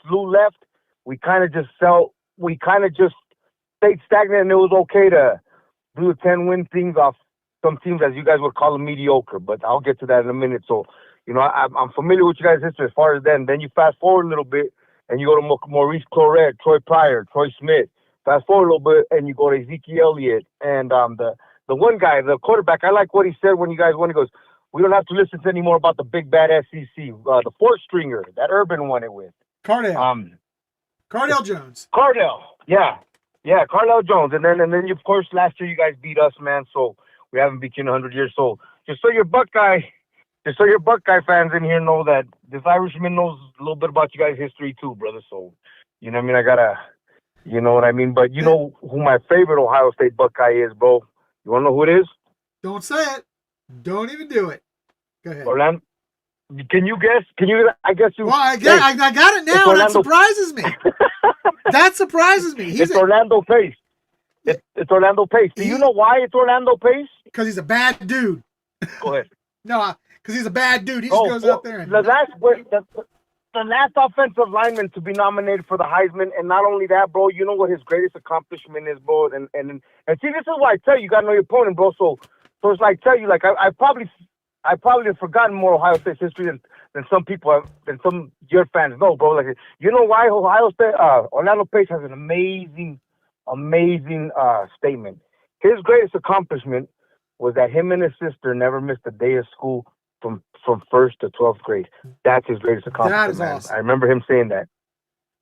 Lou left, we kind of just stayed stagnant, and it was okay to do the 10-win things off some teams, as you guys would call them, mediocre. But I'll get to that in a minute. So, I'm familiar with you guys' history as far as then. Then you fast forward a little bit, and you go to Maurice Clarett, Troy Pryor, Troy Smith. Fast forward a little bit, and you go to Ezekiel Elliott. And the one guy, the quarterback, I like what he said when you guys won. He goes, we don't have to listen to anymore about the big bad SEC. The fourth stringer, that Urban won it with. Cardell Jones. Cardell, yeah, Cardell Jones. And then of course last year you guys beat us, man. So we haven't beat you in 100 years. So just so your Buckeye just so your Buckeye fans in here know that this Irishman knows a little bit about you guys' history too, brother. So, you know what I mean? I gotta, you know what I mean? But you know who my favorite Ohio State Buckeye is, bro? You wanna know who it is? Don't say it. Don't even do it. Go ahead. Orlando. Can you guess? I guess you. Well, I got it now, and that surprises me. That surprises me. It's Orlando Pace. It's Orlando Pace. Do you know why it's Orlando Pace? Because he's a bad dude. Go ahead. No, because he's a bad dude. He just goes out there and... The last offensive lineman to be nominated for the Heisman, and not only that, bro, you know what his greatest accomplishment is, bro? And see, this is why I tell you, you got to know your opponent, bro. So it's like, tell you, like, I probably have forgotten more Ohio State's history than some people, than some your fans know, bro. Like, you know why Ohio State, Orlando Pace has an amazing statement. His greatest accomplishment was that him and his sister never missed a day of school from 1st to 12th grade. That's his greatest accomplishment. That is awesome. I remember him saying that.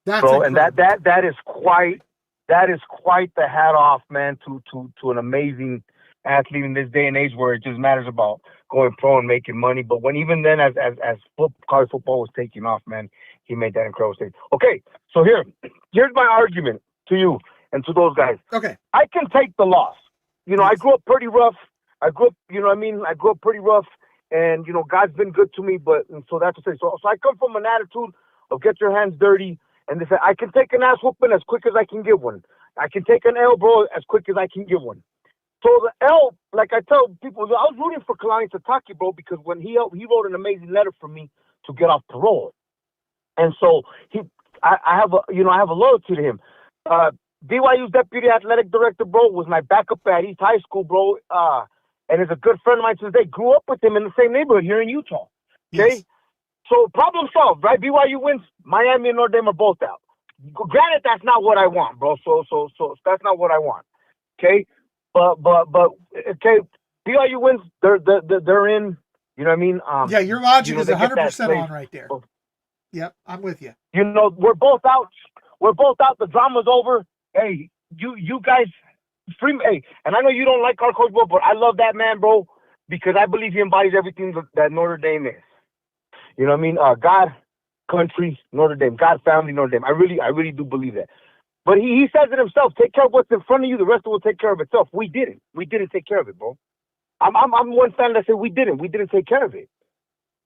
That's bro, incredible. And that is quite the hat off, man, to an amazing athlete in this day and age where it just matters about going pro and making money. But when even then, as college football was taking off, man, he made that incredible statement. Okay, so here's my argument to you and to those guys. Okay. I can take the loss. You know, I grew up pretty rough. I grew up pretty rough, and, you know, God's been good to me, so that's to say. So I come from an attitude of get your hands dirty, and they say, I can take an ass whooping as quick as I can give one. I can take an L, bro, as quick as I can give one. So the L, like I tell people, I was rooting for Kalani Sitake, bro, because when he wrote an amazing letter for me to get off parole. And so I have a loyalty to him. BYU's deputy athletic director, bro, was my backup at East High School, bro, and is a good friend of mine to this day. Grew up with him in the same neighborhood here in Utah. Okay, yes. So problem solved, right? BYU wins. Miami and Notre Dame are both out. Granted, that's not what I want, bro. So that's not what I want. Okay, but okay, BYU wins. They're in. You know what I mean? Yeah, your logic is 100% on right there. Yep, I'm with you. You know, we're both out. The drama's over. Hey, you guys, free me. Hey, and I know you don't like our coach, bro, but I love that man, bro, because I believe he embodies everything that Notre Dame is. You know what I mean? God, country, Notre Dame. God, family, Notre Dame. I really do believe that. But he says it himself. Take care of what's in front of you. The rest will take care of itself. We didn't take care of it, bro. I'm one fan that said we didn't take care of it.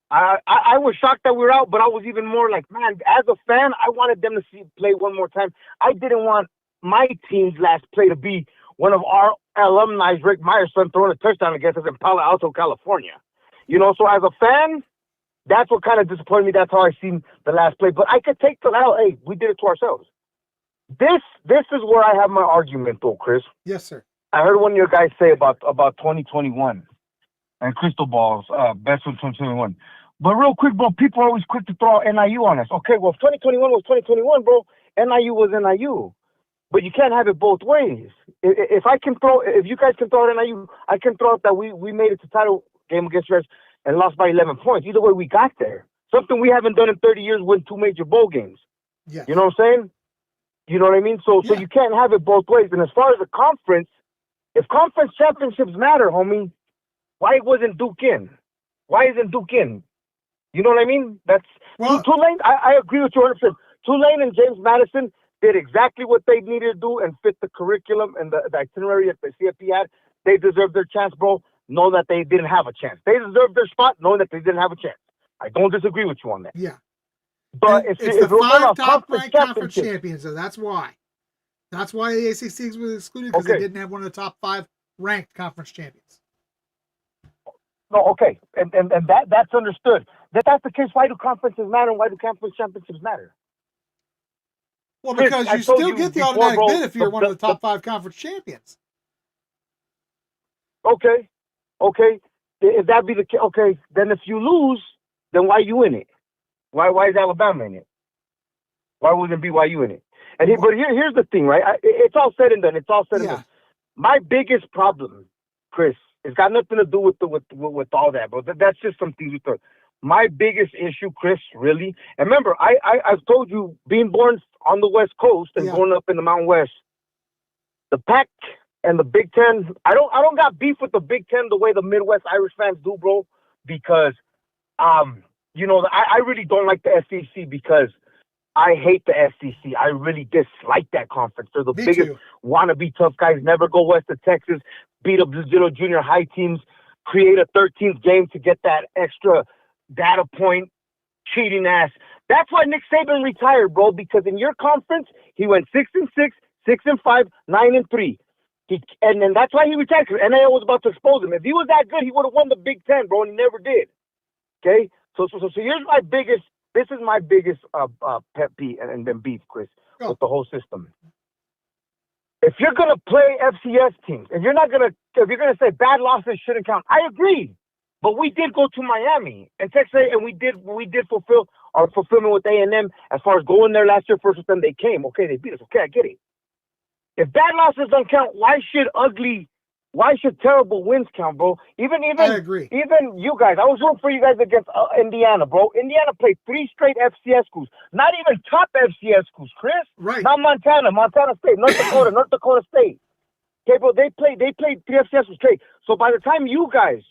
I was shocked that we were out, but I was even more like, man, as a fan, I wanted them to play one more time. I didn't want my team's last play to be one of our alumni, Rick Meyer's son, throwing a touchdown against us in Palo Alto, California. You know, so as a fan, that's what kind of disappointed me. That's how I seen the last play. But I could take the L. Hey, we did it to ourselves. This is where I have my argument, though, Chris. Yes, sir. I heard one of your guys say about 2021 and crystal balls, best of 2021. But real quick, bro, people are always quick to throw NIU on us. Okay, well, if 2021 was 2021, bro, NIU was NIU. But you can't have it both ways. If you guys can throw it NIU, I can throw it that we made it to title game against you guys and lost by 11 points. Either way, we got there. Something we haven't done in 30 years, win 2 major bowl games. Yes. You know what I'm saying? You know what I mean? So you can't have it both ways. And as far as the conference, if conference championships matter, homie, why wasn't Duke in? Why isn't Duke in? You know what I mean? That's Tulane. I agree with you 100%. Tulane and James Madison did exactly what they needed to do and fit the curriculum and the itinerary that the CFP had. They deserved their chance, bro. Know that they didn't have a chance. They deserved their spot, knowing that they didn't have a chance. I don't disagree with you on that. Yeah. But it's the 5 top-ranked conference champions, so that's why. That's why the ACC was excluded, because they didn't have one of the top 5 ranked conference champions. No, okay, and that's understood. That's the case. Why do conferences matter? And why do conference championships matter? Well, because you still get the automatic bid if you're one of the top 5 conference champions. Okay. If that be the case, okay, then if you lose, then why are you in it? Why is Alabama in it? Why wasn't BYU in it? But here's the thing, right? It's all said and done. My biggest problem, Chris, it's got nothing to do with all that, bro. That's just some things we thought. My biggest issue, Chris, really, and remember, I've told you, being born on the West Coast and growing up in the Mountain West, the Pac and the Big Ten, I don't got beef with the Big Ten the way the Midwest Irish fans do, bro, because you know, I really don't like the SEC because I hate the SEC. I really dislike that conference. They're the Me biggest too. wannabe tough guys. Never go west of Texas, beat up the little junior high teams, create a 13th game to get that extra data point, cheating ass. That's why Nick Saban retired, bro, because in your conference, he went 6-6, 6-5, 9-3. And that's why he retired, because NAL was about to expose him. If he was that good, he would have won the Big Ten, bro, and he never did. Okay? So here's my biggest, this is my biggest pet peeve and then beef, Chris, with the whole system. If you're going to play FCS teams, and if you're going to say bad losses shouldn't count, I agree. But we did go to Miami and Texas, and we did fulfill our fulfillment with A&M as far as going there last year. First with them, they came. Okay, they beat us. Okay, I get it. If bad losses don't count, why should terrible wins count, bro? I agree. Even you guys, I was rooting for you guys against Indiana, bro. Indiana played 3 straight FCS schools, not even top FCS schools, Chris. Right. Not Montana State, North Dakota State. Okay, bro, they played 3 FCS schools straight. So by the time you guys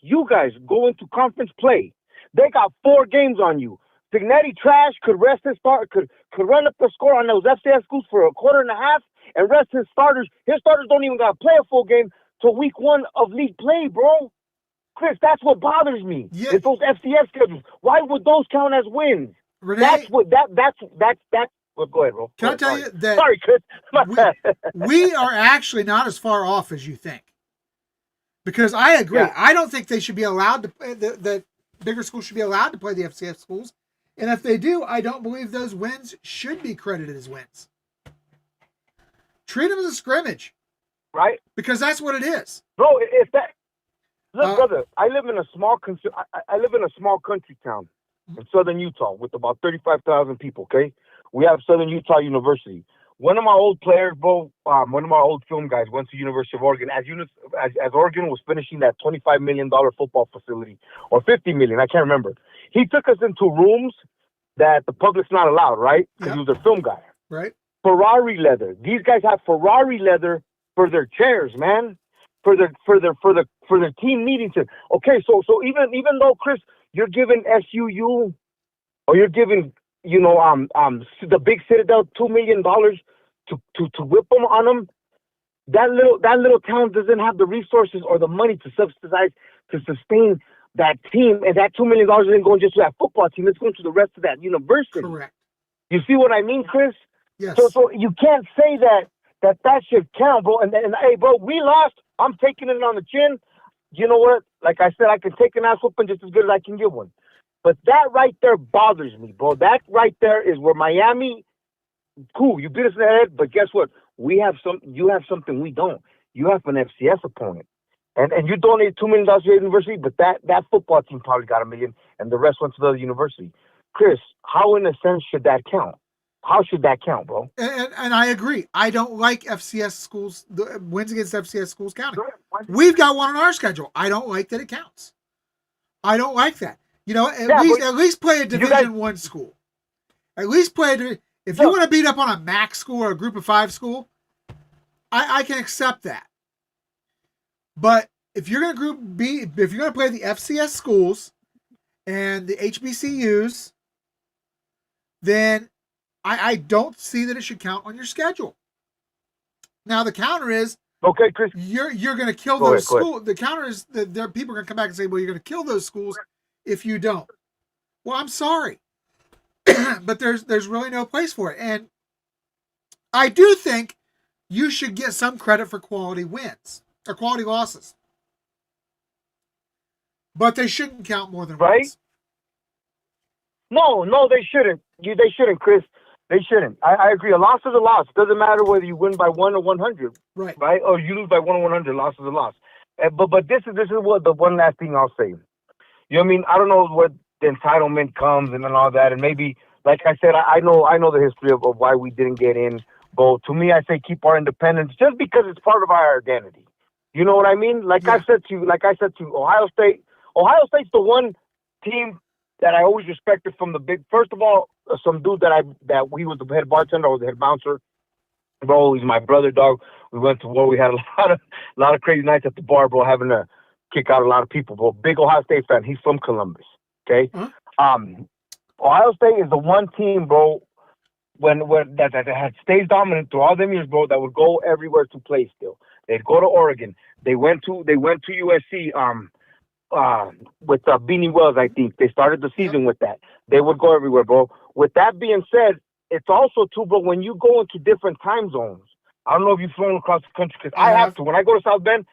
go into conference play, they got 4 games on you. Signetti trash could rest his start, could run up the score on those FCS schools for a quarter and a half and rest his starters. His starters don't even got to play a full game till week 1 of league play, bro. Chris, that's what bothers me. Yeah. It's those FCS schedules. Why would those count as wins? Renee, That's well, go ahead, bro. can I tell you that Sorry, Chris. My bad. we are actually not as far off as you think. Because I agree. Yeah. I don't think they should be allowed to play, the bigger schools should be allowed to play the FCS schools. And if they do, I don't believe those wins should be credited as wins. Treat them as a scrimmage. Right? Because that's what it is. Bro, if that look, brother, I live in a small country town in southern Utah with about 35,000 people, okay? We have Southern Utah University. One of my old players, bro, one of my old film guys went to University of Oregon as Oregon was finishing that $25 million football facility, or $50 million, I can't remember. He took us into rooms that the public's not allowed, right? Because he was a film guy. Right. Ferrari leather. These guys have Ferrari leather for their chairs, man. For their team meetings. Okay, so even though, Chris, you're giving SUU or you're giving the big Citadel $2 million to whip them on them, that little town doesn't have the resources or the money to sustain that team, and that $2 million isn't going just to that football team, it's going to the rest of that university. Correct. You see what I mean, Chris? Yes. So you can't say that should count, bro. And hey, bro, we lost. I'm taking it on the chin. You know what? Like I said, I can take an ass whooping just as good as I can give one. But that right there bothers me, bro. That right there is where Miami, cool, you beat us in the head, but guess what? You have something we don't. You have an FCS opponent. And you donate $2 million to your university, but that football team probably got $1 million, and the rest went to the other university. Chris, how in a sense should that count? How should that count, bro? And I agree. I don't like FCS schools, the wins against FCS schools counting. We've got one on our schedule. I don't like that it counts. I don't like that. At least play a Division I school. At least play if you want to beat up on a MAC school or a Group of 5 school, I can accept that. But if you're going to play the FCS schools and the HBCUs, then I don't see that it should count on your schedule. Now the counter is, okay, Chris, you're going to kill those schools. The counter is that people are going to come back and say, well, you're going to kill those schools if you don't. Well, I'm sorry, but there's really no place for it. And I do think you should get some credit for quality wins or quality losses, but they shouldn't count more than wins. No, they shouldn't. They shouldn't, Chris. They shouldn't. I agree. A loss is a loss. It doesn't matter whether you win by 1 or 100, right? Or you lose by 1 or 100. Loss is a loss. But this is what the one last thing I'll say. You know what I mean? I don't know what the entitlement comes and all that, and maybe, like I said, I know the history of why we didn't get in. But to me, I say keep our independence just because it's part of our identity. You know what I mean? Like I said to you, Ohio State. Ohio State's the one team that I always respected from the big. First of all, some dude that he was the head bartender or the head bouncer. Bro, he's my brother, dog. We went to war. We had a lot of crazy nights at the bar, bro, having to kick out a lot of people, bro. Big Ohio State fan. He's from Columbus. Okay. Ohio State is the one team, bro, when that had stayed dominant through all them years, bro, that would go everywhere to play still. They'd go to Oregon. They went to USC with Beanie Wells, I think. They started the season with that. They would go everywhere, bro. With that being said, it's also too, bro, when you go into different time zones. I don't know if you've flown across the country, because I have to. When I go to South Bend,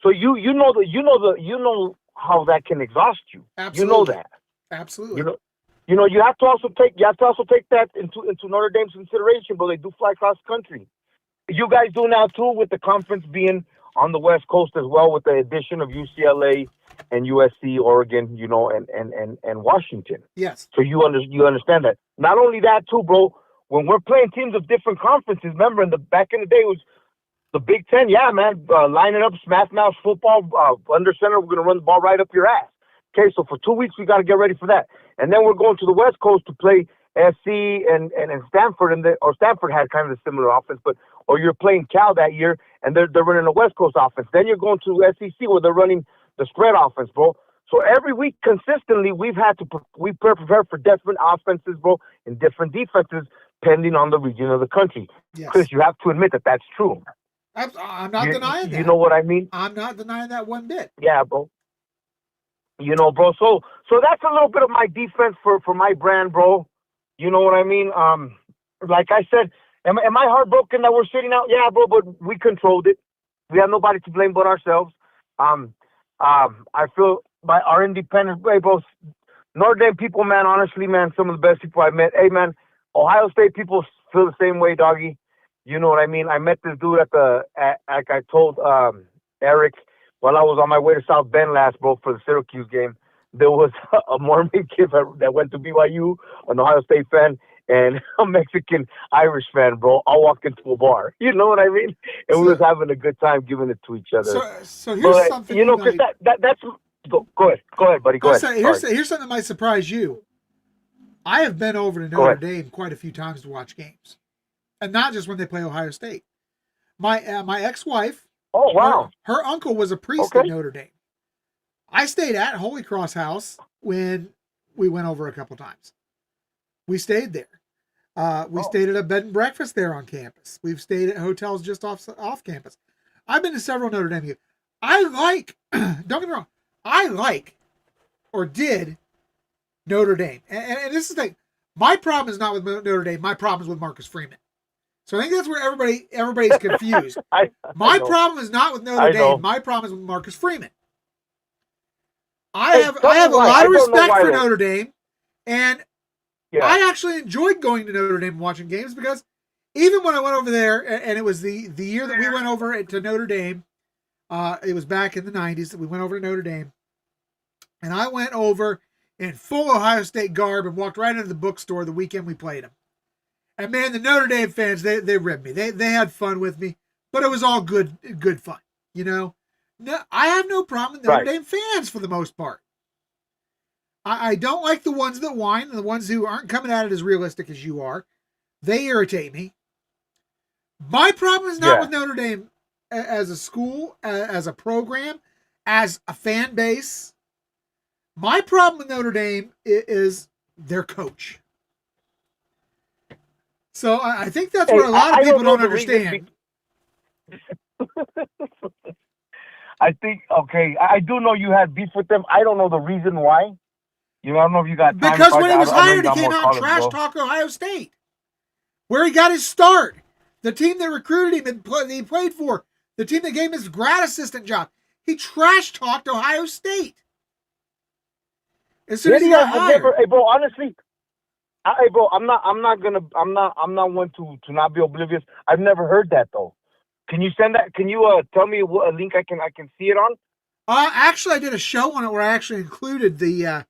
so you know how that can exhaust you. Absolutely. You know that. Absolutely. You have to also take that into Notre Dame's consideration, but they do fly across the country. You guys do now too, with the conference being on the West Coast as well, with the addition of UCLA and USC, Oregon, and Washington. Yes. So you understand that. Not only that too, bro. When we're playing teams of different conferences, remember back in the day it was the Big Ten. Yeah, man, line it up, smash mouth football, under center. We're gonna run the ball right up your ass. Okay, so for 2 weeks we got to get ready for that, and then we're going to the West Coast to play SC and Stanford, or Stanford had kind of a similar offense, or you're playing Cal that year, and they're running a West Coast offense. Then you're going to SEC where they're running the spread offense, bro. So every week consistently we prepare for different offenses, bro, and different defenses depending on the region of the country. Yes. Chris, you have to admit that that's true. I'm not denying that. You know what I mean? I'm not denying that one bit. Yeah, bro. Bro. So that's a little bit of my defense for my brand, bro. You know what I mean? Like I said, am I heartbroken that we're sitting out? Yeah, bro, but we controlled it. We have nobody to blame but ourselves. I feel by our independence, hey, bro, Notre Dame people, man, honestly, man, some of the best people I've met. Hey, man, Ohio State people feel the same way, doggy. You know what I mean? I met this dude like I told Eric, while I was on my way to South Bend last, bro, for the Syracuse game. There was a Mormon kid that went to BYU, an Ohio State fan, and a Mexican-Irish fan, bro. All walked into a bar. You know what I mean? And we was having a good time giving it to each other. So here's something. Because that's... Go ahead, buddy. Go ahead. Here's something that might surprise you. I have been over to Notre Dame quite a few times to watch games. And not just when they play Ohio State. My ex-wife... Oh, wow. Her uncle was a priest at Notre Dame. I stayed at Holy Cross House when we went over a couple times. We stayed there. We stayed at a bed and breakfast there on campus. We've stayed at hotels just off campus. I've been to several Notre Dame games. Don't get me wrong, or did Notre Dame. And this is the thing. My problem is not with Notre Dame. My problem is with Marcus Freeman. So I think that's where everybody's confused. My problem is not with Notre Dame. My problem is with Marcus Freeman. I have a lot of respect for Notre Dame, and I actually enjoyed going to Notre Dame and watching games, because even when I went over there, and it was the year that we went over to Notre Dame, it was back in the 90s that we went over to Notre Dame, and I went over in full Ohio State garb and walked right into the bookstore the weekend we played them. And man, the Notre Dame fans, they ribbed me. They had fun with me, but it was all good fun, No, I have no problem with Notre Dame fans for the most part. I don't like the ones that whine, and the ones who aren't coming at it as realistic as you are. They irritate me. My problem is not with Notre Dame as a school, as a program, as a fan base. My problem with Notre Dame is their coach. So I think that's what a lot of people don't understand. I think, I do know you had beef with them. I don't know the reason why. I don't know if you got time. Because when he was hired, he came out and trash talked Ohio State, where he got his start. The team that recruited him and he played for, the team that gave him his grad assistant job, he trash talked Ohio State. As soon as he got hired. Hey, bro, honestly, hey, bro, I'm not one to not be oblivious. I've never heard that though. Can you send that? Can you tell me what a link I can see it on? Actually, I did a show on it where I actually included the.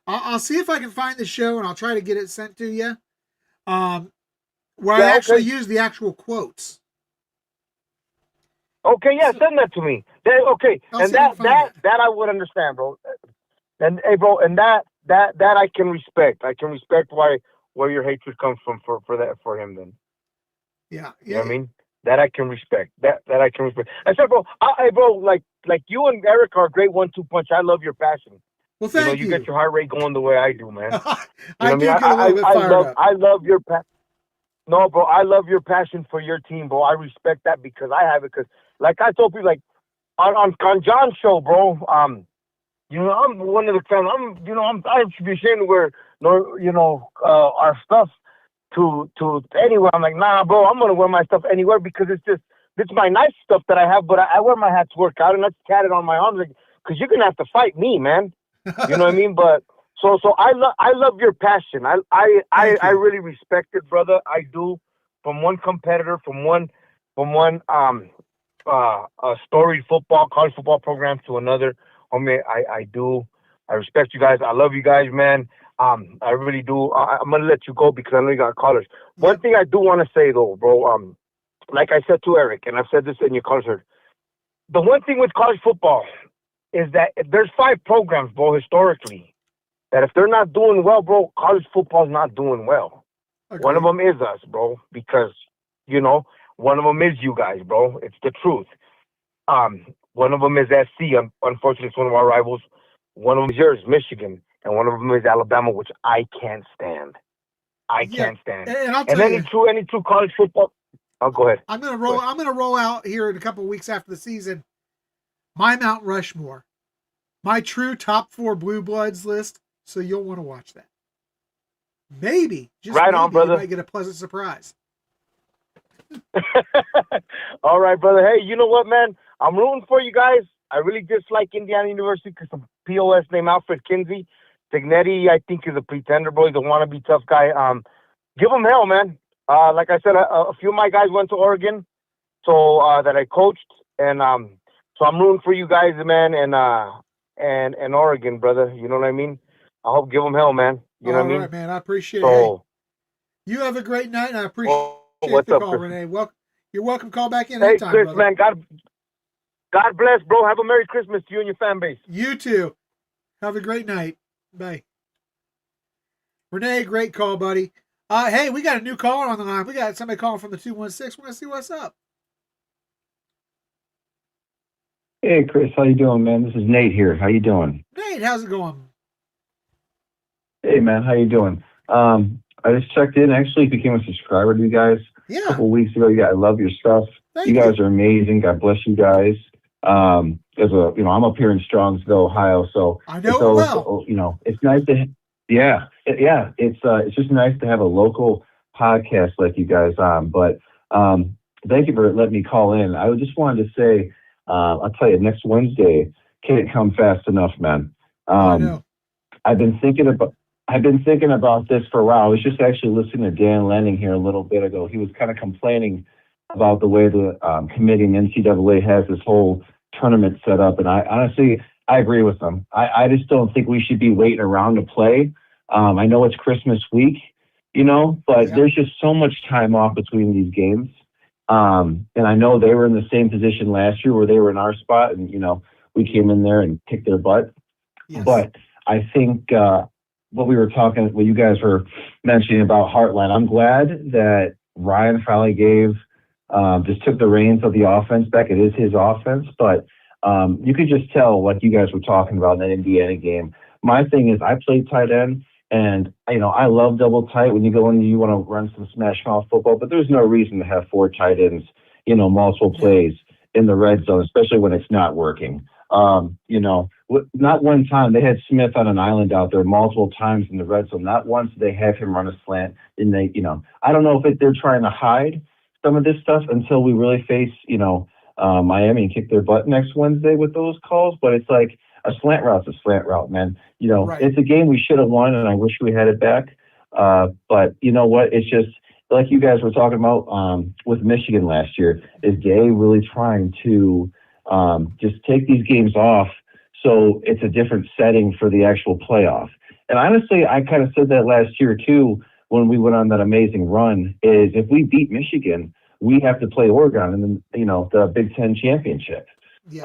I'll see if I can find the show and I'll try to get it sent to you. Where I actually use the actual quotes. Okay, yeah, send that to me. And that I would understand, bro. And hey, bro, and that I can respect. I can respect where your hatred comes from for him. Then. Yeah. You know what I mean? That I can respect. That I can respect. I said, bro, hey, bro, like you and Eric are a great 1-2 punch. I love your passion. Well, You know, thank you you. get your heart rate going the way I do, man. You know I what do I mean? get a little bit fired up. I love your No, bro, I love your passion for your team, bro. I respect that because I have it. Because, like I told people, like on John's show, bro. You know, I'm one of the fans. I should be ashamed to wear, our stuff to anywhere. I'm like, nah, bro, I'm gonna wear my stuff anywhere because it's my nice stuff that I have. But I wear my hat to work out, and that's tatted on my arms, like, because you're gonna have to fight me, man. You know what I mean? But so I love your passion. I really respect it, brother. I do. From one competitor, from one storied college football program to another. Homie, I do. I respect you guys. I love you guys, man. I really do. I'm gonna let you go because I know you got callers. One thing I do want to say though, bro. Like I said to Eric, and I've said this in your concert. The one thing with college football is that there's 5 programs, bro, historically, that if they're not doing well, bro, college football's not doing well. Okay. One of them is us, bro, because, one of them is you guys, bro. It's the truth. One of them is SC. Unfortunately, it's one of our rivals. One of them is yours, Michigan, and one of them is Alabama, which I can't stand. I can't stand. And I'll tell you, any true college football. Oh, go ahead. I'm gonna roll out here in a couple of weeks after the season. My Mount Rushmore, my true top 4 blue bloods list. So you'll want to watch that. Maybe, just right maybe, on, brother. You might get a pleasant surprise. All right, brother. Hey, you know what, man? I'm rooting for you guys. I really dislike Indiana University because of POS named Alfred Kinsey. Signetti, I think, is a pretender, bro. He's a wannabe tough guy. Give him hell, man. Like I said, a few of my guys went to Oregon, so that I coached, and so I'm rooting for you guys, man, and Oregon, brother. You know what I mean? I hope give them hell, man. You know what I mean? All right, man. I appreciate it. So, hey, you have a great night, and I appreciate what's the up, call, Chris? Renee. You're welcome. Call back in Hey, anytime, Chris, brother. man. God bless, bro. Have a Merry Christmas to you and your fan base. You too. Have a great night. Bye. Renee, great call, buddy. Hey, we got a new caller on the line. We got somebody calling from the 216. We're going to see what's up. Hey, Chris, how you doing, man? This is Nate here. How you doing? Nate, how's it going? Hey, man, how you doing? I just checked in. Actually became a subscriber to you guys a couple of weeks ago. I love your stuff. Thank you guys are amazing. God bless you guys. I'm up here in Strongsville, Ohio, so I know it well. It's nice to, it's just nice to have a local podcast like you guys on. But thank you for letting me call in. I just wanted to say, I'll tell you, next Wednesday can't come fast enough, man. I know. I've been thinking about this for a while. I was just actually listening to Dan Lanning here a little bit ago. He was kind of complaining about the way the committee in NCAA has this whole tournament set up. And I honestly agree with him. I just don't think we should be waiting around to play. I know it's Christmas week, but there's just so much time off between these games. And I know they were in the same position last year where they were in our spot and, we came in there and kicked their butt. Yes. But I think what you guys were mentioning about Heartland, I'm glad that Ryan finally just took the reins of the offense back. It is his offense, but you could just tell, like you guys were talking about in that Indiana game. My thing is I played tight end, and, I love double tight. When you go in, you want to run some smash mouth football, but there's no reason to have 4 tight ends, multiple plays in the red zone, especially when it's not working. Not one time they had Smith on an island out there multiple times in the red zone. Not once did they have him run a slant. And I don't know if they're trying to hide some of this stuff until we really face, Miami and kick their butt next Wednesday with those calls. But it's like a slant route's a slant route, man. It's a game we should have won, and I wish we had it back. But you know what? It's just like you guys were talking about with Michigan last year. Is Gay really trying to just take these games off so it's a different setting for the actual playoff? And honestly, I kind of said that last year too when we went on that amazing run, is if we beat Michigan, we have to play Oregon in the Big Ten championship. Yes.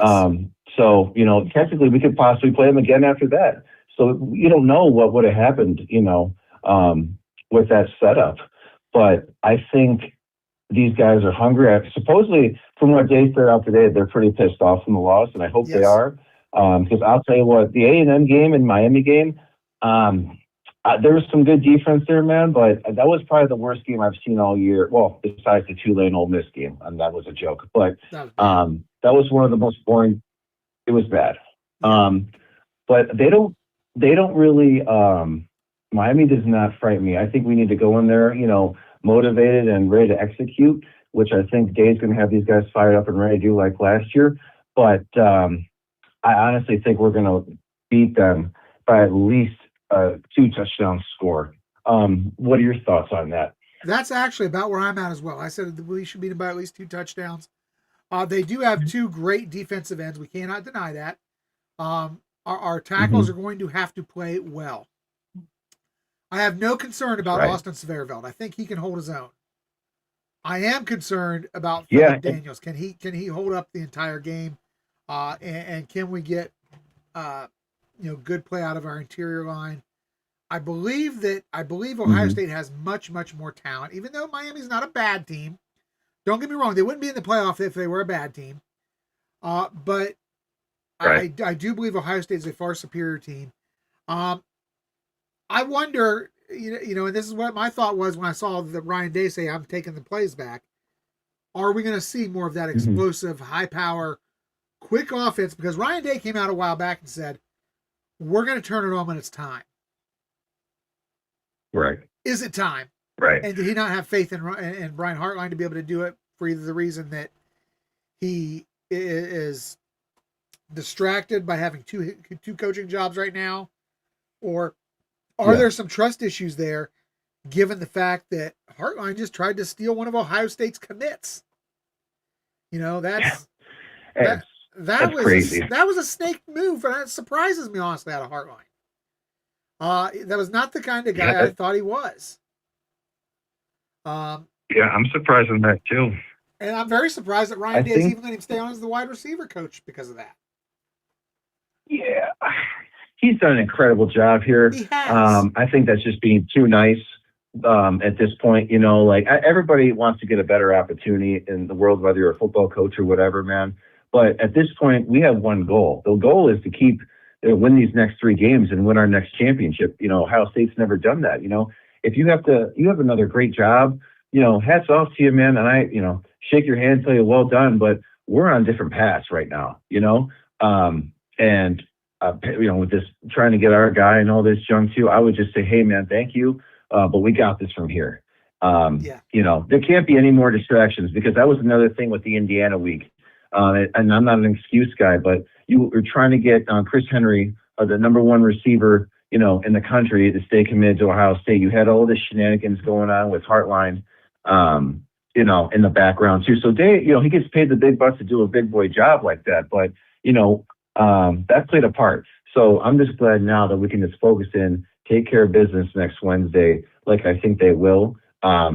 So, technically we could possibly play them again after that. So you don't know what would have happened, with that setup. But I think these guys are hungry. Supposedly, from what Jay said out today, they're pretty pissed off from the loss, and I hope they are. Because I'll tell you what, the A&M game and Miami game, there was some good defense there, man, but that was probably the worst game I've seen all year. Well, besides the Tulane Ole Miss game, and that was a joke. But that was one of the most boring. It was bad. But they don't really. Miami does not frighten me. I think we need to go in there, motivated and ready to execute, which I think Dave's going to have these guys fired up and ready to do like last year. But I honestly think we're going to beat them by at least 2 touchdowns score. What are your thoughts on that? That's actually about where I'm at as well. I said we should beat them by at least 2 touchdowns. They do have 2 great defensive ends. We cannot deny that. Our tackles are going to have to play well. I have no concern about Austin Severveld. I think he can hold his own. I am concerned about Philip Daniels. Can he hold up the entire game? And can we get good play out of our interior line? I believe Ohio State has much more talent, even though Miami's not a bad team. Don't get me wrong, they wouldn't be in the playoff if they were a bad team. But I do believe Ohio State is a far superior team. I wonder, and this is what my thought was when I saw that Ryan Day say, I'm taking the plays back. Are we going to see more of that explosive, high power, quick offense? Because Ryan Day came out a while back and said, we're going to turn it on when it's time. Right. Is it time? Right. And did he not have faith in Brian Hartline to be able to do it for either the reason that he is distracted by having two coaching jobs right now, or are there some trust issues there, given the fact that Hartline just tried to steal one of Ohio State's commits? That's crazy. That was a snake move, and that surprises me honestly out of Hartline. That was not the kind of guy I thought he was. I'm surprised on that too. And I'm very surprised that Ryan Day even let him stay on as the wide receiver coach because of that. Yeah, he's done an incredible job here. He has. I think that's just being too nice at this point. Everybody wants to get a better opportunity in the world, whether you're a football coach or whatever, man. But at this point, we have one goal. The goal is to win these next 3 games and win our next championship. Ohio State's never done that. If you have another great job, hats off to you, man. And I, shake your hand, tell you well done, but we're on different paths right now, with this trying to get our guy and all this junk too, I would just say, hey man, thank you. But we got this from here. There can't be any more distractions, because that was another thing with the Indiana week. And I'm not an excuse guy, but you were trying to get Chris Henry, the number 1 receiver, in the country, to stay committed to Ohio State. You had all this shenanigans going on with Hartline, in the background too. So Day, he gets paid the big bucks to do a big boy job like that. But, that played a part. So I'm just glad now that we can just focus in, take care of business next Wednesday, like I think they will. My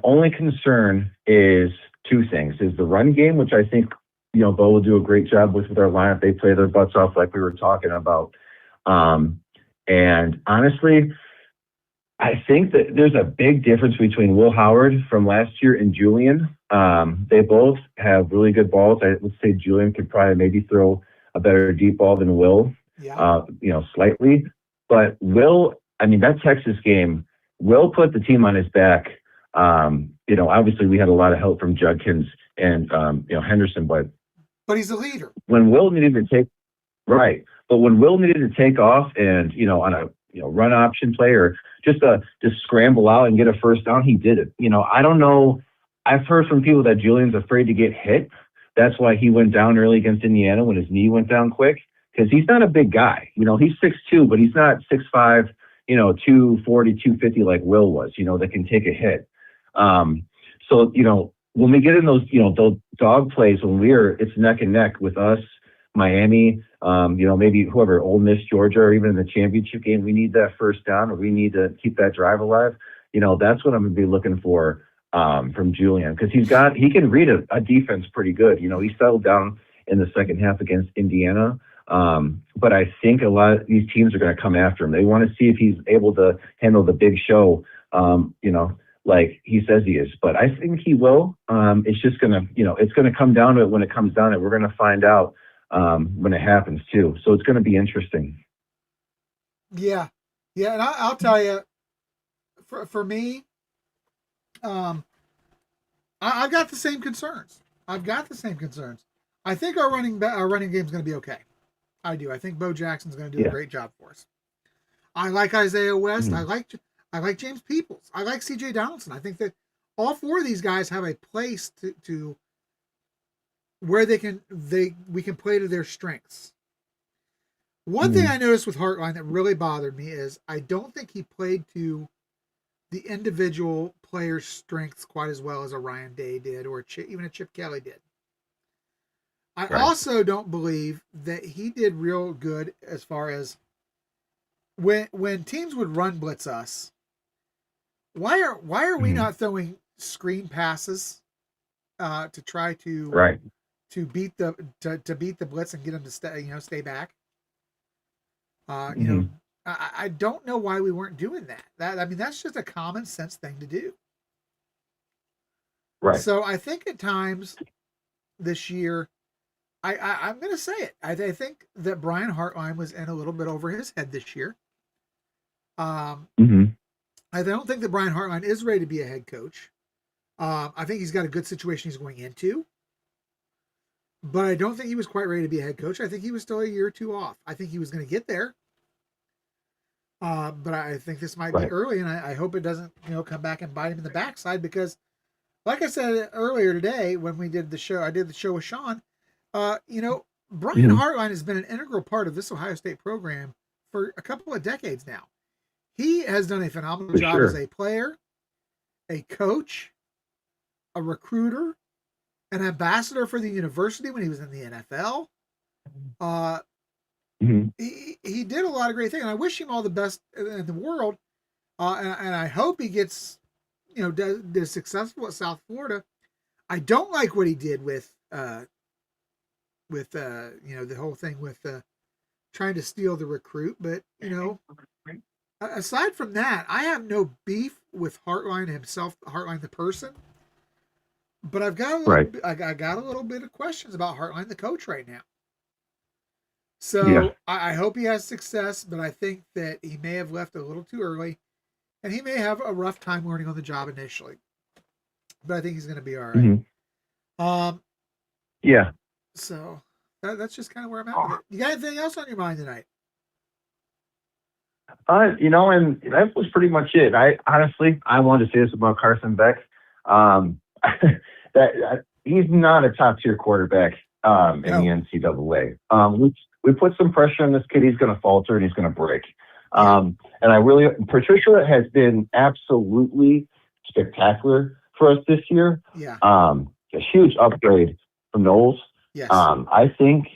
only concern is 2 things: is the run game, which I think, Bo will do a great job with our lineup. They play their butts off like we were talking about. And honestly, I think that there's a big difference between Will Howard from last year and Julian. They both have really good balls. I would say Julian could probably maybe throw a better deep ball than Will, slightly. But Will, that Texas game, Will put the team on his back. Obviously we had a lot of help from Judkins and, Henderson, but he's a leader. When Will needed to take off and, on a, run option play or just scramble out and get a first down, he did it. I don't know. I've heard from people that Julian's afraid to get hit. That's why he went down early against Indiana when his knee went down quick, because he's not a big guy. He's 6'2", but he's not 6'5", 240, 250 like Will was, that can take a hit. So, when we get in those dog plays, it's neck and neck with us, Miami, maybe whoever, Ole Miss, Georgia, or even in the championship game, we need that first down, or we need to keep that drive alive. That's what I'm going to be looking for from Julian, because he can read a defense pretty good. He settled down in the second half against Indiana. But I think a lot of these teams are going to come after him. They want to see if he's able to handle the big show, like he says he is. But I think he will. It's just going to, it's going to come down to it when it comes down to it. We're going to find out when it happens too. So it's going to be interesting. Yeah. Yeah. And I'll tell you, for me, I got the same concerns. I've got the same concerns. I think our running game is going to be okay. I do. I think Bo Jackson's going to do a great job for us. I like Isaiah West. Mm-hmm. I like James Peoples. I like C.J. Donaldson. I think that all four of these guys have a place to where we can play to their strengths. One thing I noticed with Hartline that really bothered me is I don't think he played to the individual player's strengths quite as well as a Ryan Day did or even a Chip Kelly did. I also don't believe that he did real good as far as when teams would run blitz us. Why are we not throwing screen passes to try to beat the blitz and get them to stay back? I don't know why we weren't doing that. That's just a common sense thing to do. Right. So I think at times this year, I'm going to say it. I think that Brian Hartline was in a little bit over his head this year. I don't think that Brian Hartline is ready to be a head coach. I think he's got a good situation he's going into. But I don't think he was quite ready to be a head coach. I think he was still a year or two off. I think he was going to get there. But I think this might be early, and I hope it doesn't, come back and bite him in the backside because, like I said earlier today when we did the show, I did the show with Sean. Brian Hartline has been an integral part of this Ohio State program for a couple of decades now. He has done a phenomenal job as a player, a coach, a recruiter, an ambassador for the university when he was in the NFL. He did a lot of great things, and I wish him all the best in the world. And I hope he gets, does successful at South Florida. I don't like what he did with the whole thing with trying to steal the recruit. But aside from that, I have no beef with Hartline himself, Hartline the person. But I've got I got a little bit of questions about Hartline the coach right now. So I hope he has success, but I think that he may have left a little too early, and he may have a rough time learning on the job initially. But I think he's going to be all right. So that's just kind of where I'm at with it. You got anything else on your mind tonight? And that was pretty much it. I wanted to say this about Carson Beck. That he's not a top tier quarterback in the NCAA. We put some pressure on this kid. He's going to falter and he's going to break. And Patricia has been absolutely spectacular for us this year. Yeah. A huge upgrade from Knowles. Yes. I think,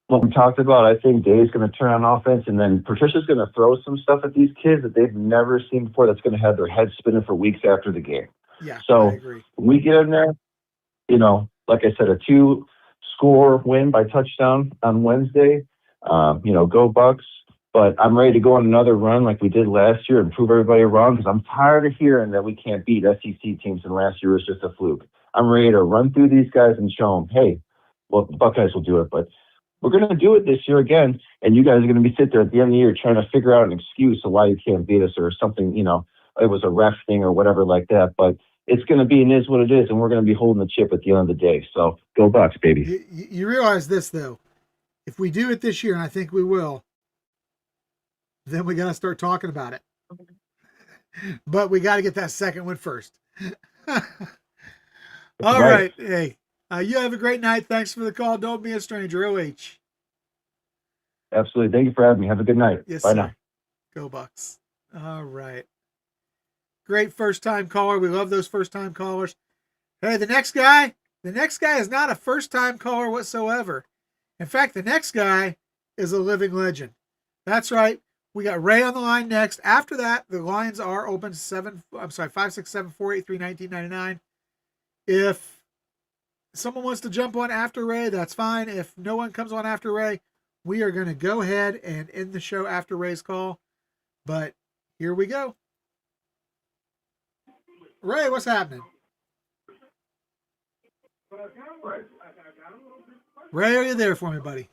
what we talked about, I think Dave's going to turn on offense, and then Patricia's going to throw some stuff at these kids that they've never seen before that's going to have their heads spinning for weeks after the game. Yeah, so I agree. When we get in there, like I said, a 2-score win by touchdown on Wednesday. Go Bucks. But I'm ready to go on another run like we did last year and prove everybody wrong because I'm tired of hearing that we can't beat SEC teams and last year was just a fluke. I'm ready to run through these guys and show them, hey, well, the Buckeyes will do it, but we're going to do it this year again, and you guys are going to be sitting there at the end of the year trying to figure out an excuse of why you can't beat us or something, it was a ref thing or whatever like that. But it's going to be and is what it is, and we're going to be holding the chip at the end of the day. So go Bucks, baby. You realize this, though. If we do it this year, and I think we will, then we got to start talking about it. But we got to get that second one first. All right. Hey, you have a great night. Thanks for the call. Don't be a stranger. OH. Absolutely. Thank you for having me. Have a good night. Yes, bye sir. now. Go Bucks. All right. Great first-time caller. We love those first-time callers. Hey, the next guy is not a first-time caller whatsoever. In fact, the next guy is a living legend. That's right. We got Ray on the line next. After that, the lines are open 567-483-1999. If someone wants to jump on after Ray, that's fine. If no one comes on after Ray, we are going to go ahead and end the show after Ray's call. But here we go. Ray, what's happening? Ray, are you there for me, buddy?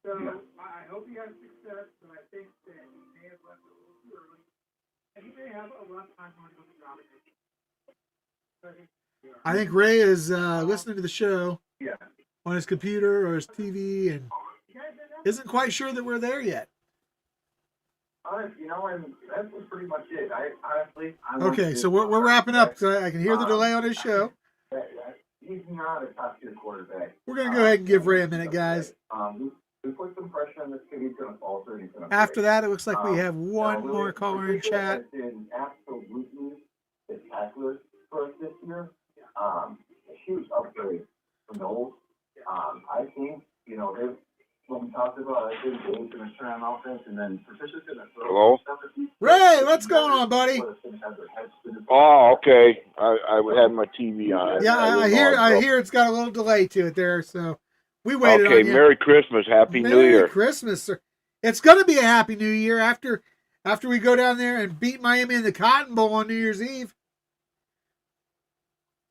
So I hope he has success, but I think that he may have left a little too early, and he may have a rough time going to the domination. I think Ray is listening to the show Yeah. on his computer or his TV and isn't quite sure that we're there yet. You know, and that was pretty much it. I honestly, Okay, so we're wrapping up. So I can hear the delay on his show. He's not a top tier quarterback. We're going to go ahead and give Ray a minute, guys. We put some pressure on this kid. He's going to falter. He's going to. After that, it looks like we have one more caller in chat. Been absolutely spectacular for us this year. A huge upgrade from the old. I think, you know, when we talked about, I think Dave's going to turn on offense, and then Patricia's going to throw. Hello? Ray, what's going on, buddy? Oh, okay. I had my TV on. Yeah, I hear it's got a little delay to it there, so we waited Okay, on you. Merry Christmas, Happy New Merry Year. Christmas, sir. It's going to be a Happy New Year after we go down there and beat Miami in the Cotton Bowl on New Year's Eve.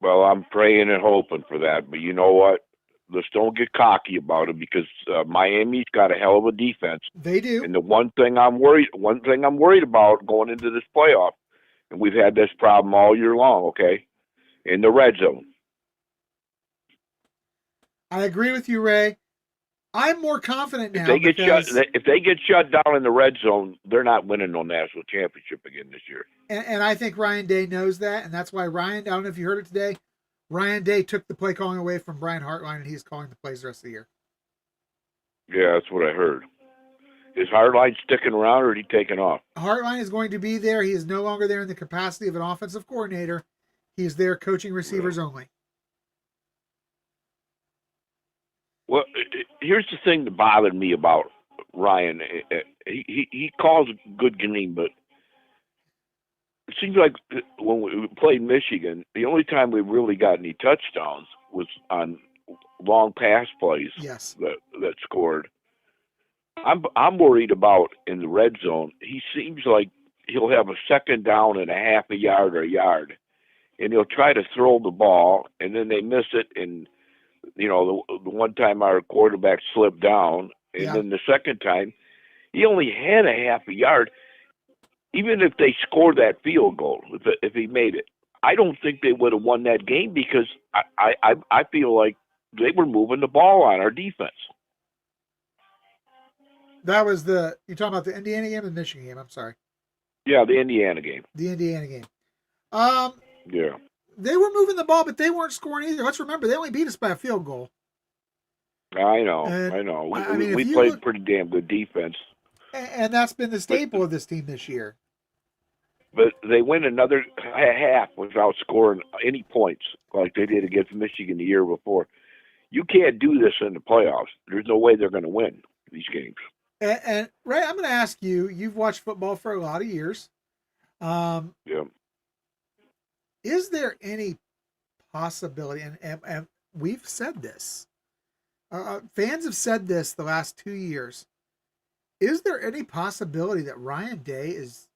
Well, I'm praying and hoping for that, but you know what? Let's don't get cocky about it because Miami's got a hell of a defense. They do. And the one thing I'm worried about going into this playoff, and we've had this problem all year long, okay, in the red zone. I agree with you, Ray. I'm more confident now. If they get shut down in the red zone, they're not winning no national championship again this year. And I think Ryan Day knows that, and that's why Ryan, I don't know if you heard it today, Ryan Day took the play calling away from Brian Hartline, and he's calling the plays the rest of the year. Yeah, that's what I heard. Is Hartline sticking around, or is he taking off? Hartline is going to be there. He is no longer there in the capacity of an offensive coordinator. He's there coaching receivers only. Well, here's the thing that bothered me about Ryan. He calls a good game, but it seems like when we played Michigan, the only time we really got any touchdowns was on long pass plays. Yes. That scored. I'm worried about in the red zone. He seems like he'll have a second down and a half a yard or a yard, and he'll try to throw the ball, and then they miss it. And you know, the one time our quarterback slipped down, and then the second time he only had a half a yard. Even if they scored that field goal, if he made it, I don't think they would have won that game because I feel like they were moving the ball on our defense. That was you're talking about the Indiana game or the Michigan game? I'm sorry. Yeah, the Indiana game. The Indiana game. Yeah. They were moving the ball, but they weren't scoring either. Let's remember, they only beat us by a field goal. I know. We played pretty damn good defense. And that's been the staple of this team this year. But they win another half without scoring any points like they did against Michigan the year before. You can't do this in the playoffs. There's no way they're going to win these games. And Ray, I'm going to ask you, you've watched football for a lot of years. Yeah. Is there any possibility, and we've said this, fans have said this the last 2 years, is there any possibility that Ryan Day is,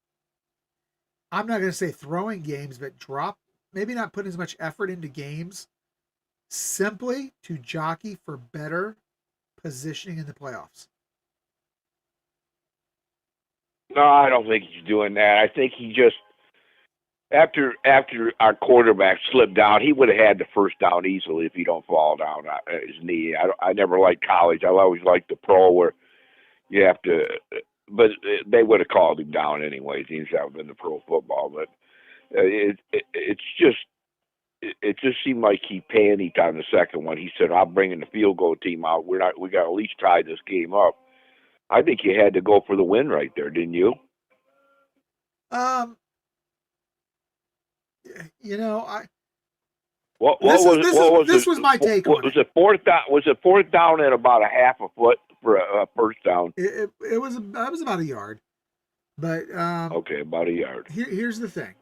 I'm not going to say throwing games, but maybe not putting as much effort into games simply to jockey for better positioning in the playoffs? No, I don't think he's doing that. I think he just, after our quarterback slipped down, he would have had the first down easily if he don't fall down his knee. I never liked college. I always liked the pro where you have to, but they would have called him down anyways. He was in the pro football, but it just seemed like he panicked on the second one. He said, "I'm bringing the field goal team out. We got to at least tie this game up." I think you had to go for the win right there, didn't you? You know, this was my take on it. Was it fourth down? Was it fourth down at about a half a foot for a first down? It was about a yard, but okay, about a yard. Here's the thing: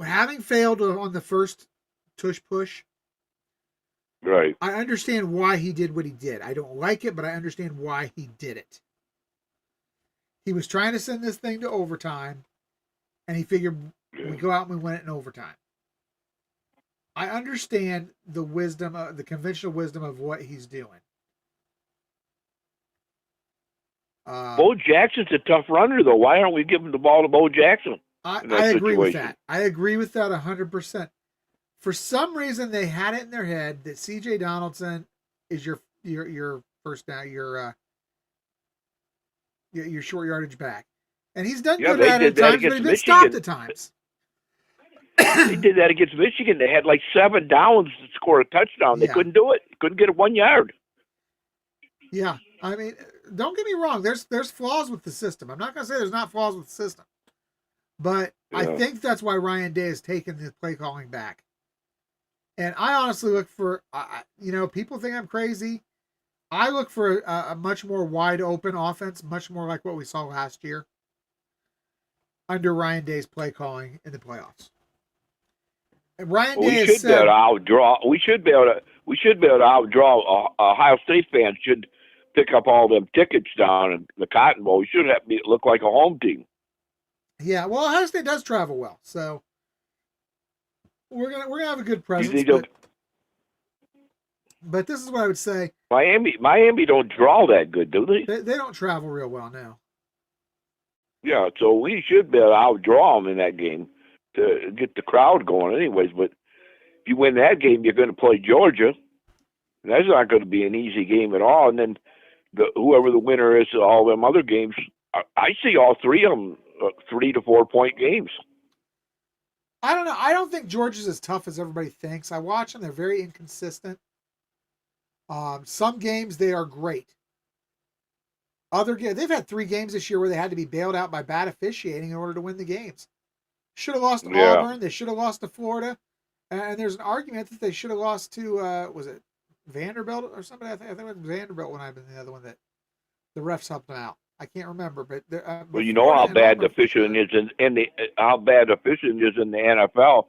having failed on the first tush push, right? I understand why he did what he did. I don't like it, but I understand why he did it. He was trying to send this thing to overtime. And he figured we go out and we win it in overtime. I understand the wisdom, the conventional wisdom of what he's doing. Bo Jackson's a tough runner, though. Why aren't we giving the ball to Bo Jackson? I agree with that. I agree with that 100%. For some reason, they had it in their head that C.J. Donaldson is your first down, your short yardage back, and he's done good at it at times, but he's been stopped at times. They did that against Michigan. They had like 7 downs to score a touchdown. They couldn't do it. Couldn't get it 1 yard. Yeah, I mean, don't get me wrong. There's flaws with the system. I'm not going to say there's not flaws with the system, but I think that's why Ryan Day has taken the play calling back. And I honestly look for, people think I'm crazy. I look for a much more wide open offense, much more like what we saw last year under Ryan Day's play calling in the playoffs. And Ryan Day we should be able to outdraw. We should be able to outdraw. Ohio State fans should pick up all them tickets down in the Cotton Bowl. We should look like a home team. Yeah, well, Ohio State does travel well, so we're gonna have a good presence. But this is what I would say. Miami don't draw that good, do they? They don't travel real well now. Yeah, so we should be able to outdraw them in that game to get the crowd going anyways. But if you win that game, you're going to play Georgia. And that's not going to be an easy game at all. And then whoever the winner is of all them other games, I see all 3 of them 3 to 4 point games. I don't know. I don't think Georgia's as tough as everybody thinks. I watch them. They're very inconsistent. Some games they are great. They've had 3 games this year where they had to be bailed out by bad officiating in order to win the games. Should have lost to Auburn. They should have lost to Florida. And there's an argument that they should have lost to, was it Vanderbilt or somebody? I think it was Vanderbilt when I've been the other one that the refs helped them out. I can't remember, but well, you know how bad the officiating is how bad the officiating is in the NFL.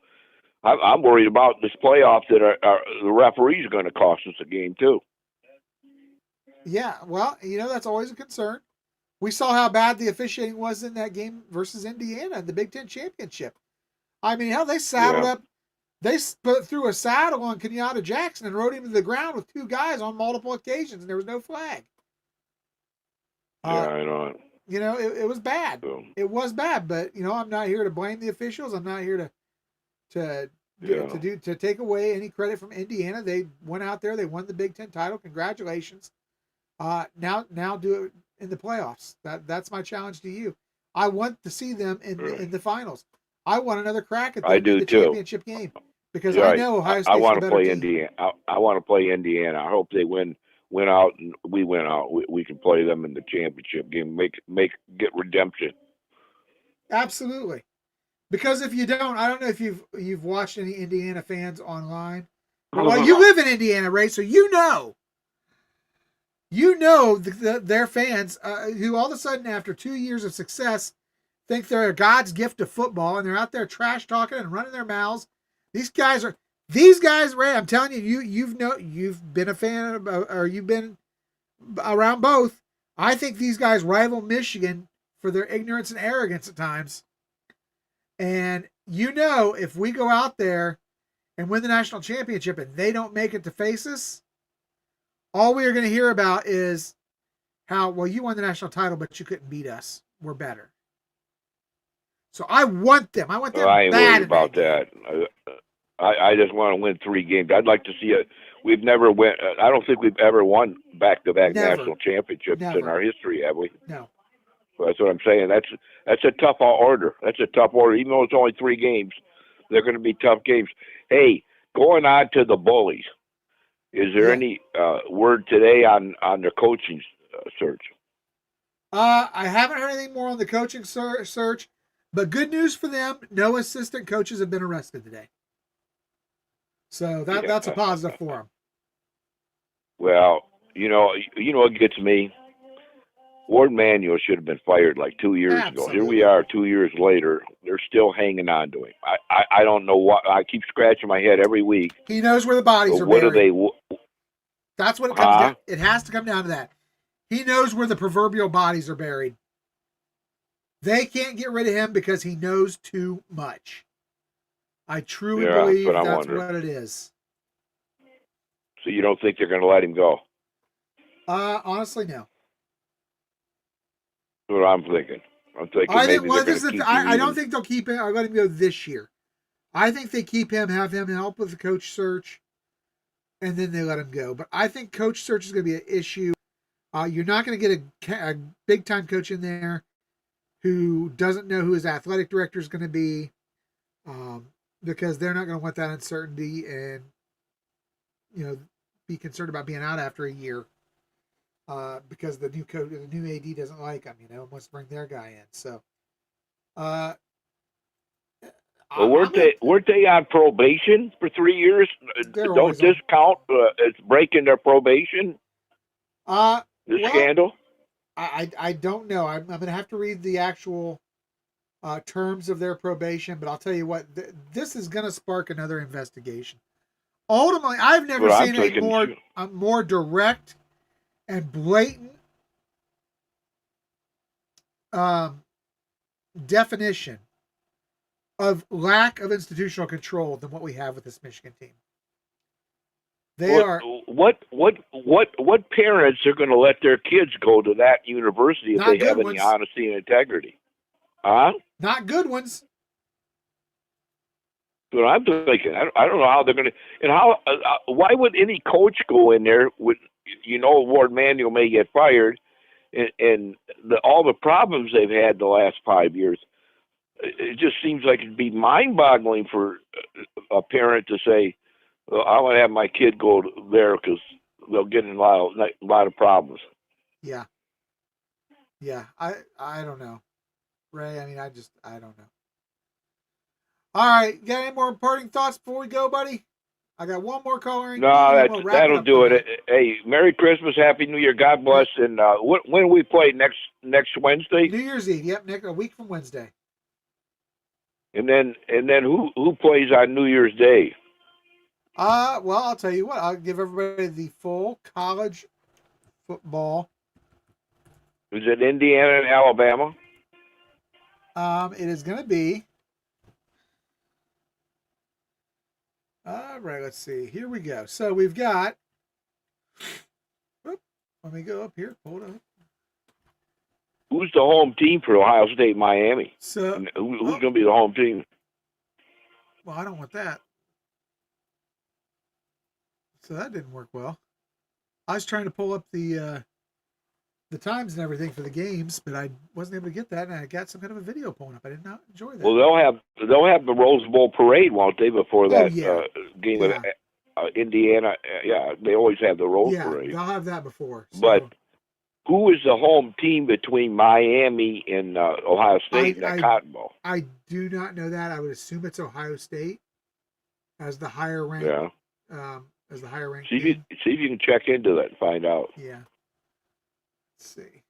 I'm worried about this playoff that the referees are going to cost us a game too. Yeah, well, that's always a concern. We saw how bad the officiating was in that game versus Indiana in the Big Ten Championship. I mean, hell, they saddled up. They threw a saddle on Kenyatta Jackson and rode him to the ground with 2 guys on multiple occasions, and there was no flag. Yeah, I know. It was bad. So. It was bad, but I'm not here to blame the officials. I'm not here to take away any credit from Indiana. They went out there. They won the Big Ten title. Congratulations. Now do it in the playoffs. That's my challenge to you. I want to see them in the finals. I want another crack at the championship game because I know Ohio State's I want to play Indiana. I want to play Indiana. I hope they win out and we win out. We can play them in the championship game. Get redemption. Absolutely. Because if you don't, I don't know if you've watched any Indiana fans online. Well, you live in Indiana, Ray, so their fans who all of a sudden after 2 years of success think they're God's gift to football and they're out there trash talking and running their mouths. These guys, Ray, I'm telling you, you've been a fan of, or you've been around both. I think these guys rival Michigan for their ignorance and arrogance at times. And if we go out there and win the national championship and they don't make it to face us, all we are going to hear about is how, well, you won the national title, but you couldn't beat us. We're better. So I want them. I ain't worried about that. I just want to win 3 games. I'd like to see it. We've never won. I don't think we've ever won back-to-back national championships in our history, have we? No. So that's what I'm saying. That's a tough order. That's a tough order. Even though it's only 3 games, they're going to be tough games. Hey, going on to the Bullies. Is there any word today on their coaching search? I haven't heard anything more on the coaching search, but good news for them. No assistant coaches have been arrested today. So that's a positive for them. Well, what gets me? Ward Manuel should have been fired like 2 years ago. Here we are 2 years later. They're still hanging on to him. I don't know what. I keep scratching my head every week. He knows where the bodies are buried. What do they? That's what it comes down. It has to come down to that. He knows where the proverbial bodies are buried. They can't get rid of him because he knows too much. I truly Yeah, believe that's what I'm that's wondering. what it is. So you don't think they're going to let him go? Honestly, no. That's what I'm thinking. I'm thinking I think. maybe Well, they're this going is. to keep I him don't even. think they'll keep him or let him go this year. I think they keep him, have him help with the coach search, and then they let him go. But I think coach search is going to be an issue. You're not going to get a big time coach in there who doesn't know who his athletic director is going to be, because they're not going to want that uncertainty and be concerned about being out after a year, because the new coach, the new AD doesn't like him, and wants to bring their guy in. So, uh, Well, weren't they on probation for 3 years? they're Don't always on. this count as breaking their probation? The Well, scandal. I don't know. I'm going to have to read the actual terms of their probation, but I'll tell you what, this is going to spark another investigation. Ultimately, I've never But I'm seen a thinking, more direct and blatant definition of lack of institutional control than what we have with this Michigan team. What parents are going to let their kids go to that university if Not they good have any ones. honesty and integrity? Huh? Not good ones. But I'm thinking, I don't know how they're going to, and how, why would any coach go in there with, Ward Manuel may get fired, and all the problems they've had the last 5 years. It just seems like it'd be mind-boggling for a parent to say, well, I want to have my kid go there because they'll get in a lot of problems. Yeah. I don't know, Ray. I mean, I don't know. All right, got any more parting thoughts before we go, buddy? I got one more caller in queue, and then we'll wrap that'll it up do for it. Hey, Merry Christmas, Happy New Year, God bless, and when we play next Wednesday, New Year's Eve. Yep, a week from Wednesday. and then who plays on New Year's Day? Well, I'll tell you what. I'll give everybody the full college football. Is it Indiana and Alabama? It is going to be. All right, let's see. Here we go. So we've got. Let me go up here. Hold on. Who's the home team for Ohio State, Miami? So Who's going to be the home team? Well, I don't want that. So that didn't work well. I was trying to pull up the times and everything for the games, but I wasn't able to get that, and I got some kind of a video pulling up. I did not enjoy that. Well, they'll have the Rose Bowl parade, won't they, before that game with Indiana? Yeah, they always have the Rose parade. Yeah, they'll have that before. So. But who is the home team between Miami and Ohio State in that Cotton Bowl? I do not know that. I would assume it's Ohio State as the higher ranked. Yeah. As the higher ranked. See if you can check into that and find out. Yeah. Let's see.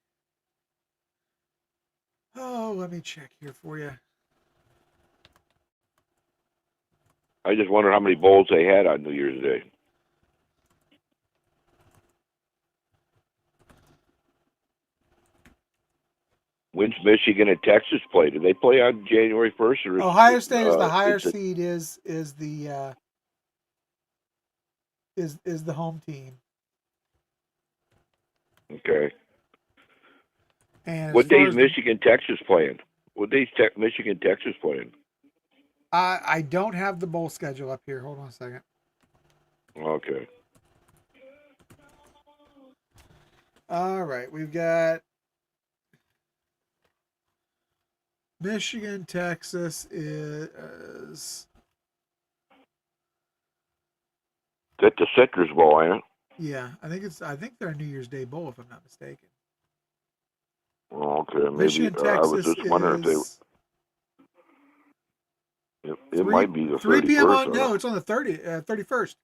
Oh, let me check here for you. I just wonder how many bowls they had on New Year's Day. When's Michigan and Texas play? Do they play on January 1st? Or Ohio State is the higher seed. Is the home team. Okay. And what day is Michigan Texas playing? What day is Michigan Texas playing? I don't have the bowl schedule up here. Hold on a second. Okay. All right, we've got Michigan Texas is. That's the Citrus Bowl, ain't it? Yeah, I think they're a New Year's Day bowl, if I'm not mistaken. Oh, okay, maybe. Michigan, Texas I was just wondering if it might be the 3 p.m. 31st. No, it's on the 31st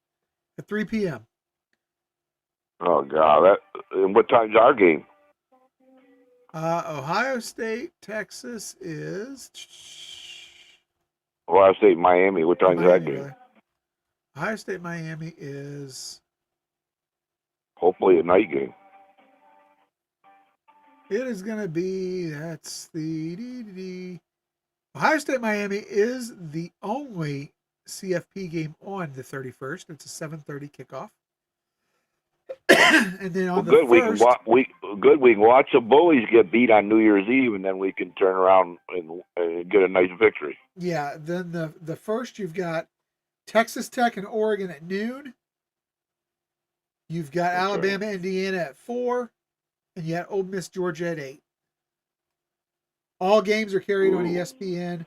at 3 p.m. Oh God! And what time's our game? Ohio State, Texas is. Ohio State, Miami. What time's that game? Really. Ohio State, Miami is. Hopefully a night game. It is going to be. That's the. Ohio State, Miami is the only CFP game on the 31st. It's a 7:30 kickoff. And then on the good. We 1st, we can watch the Bullies get beat on New Year's Eve, and then we can turn around and get a nice victory. yeah, then the first you've got Texas Tech and Oregon at noon. You've got That's Alabama, Indiana at 4, and you got Ole Miss, Georgia at 8. All games are carried on ESPN,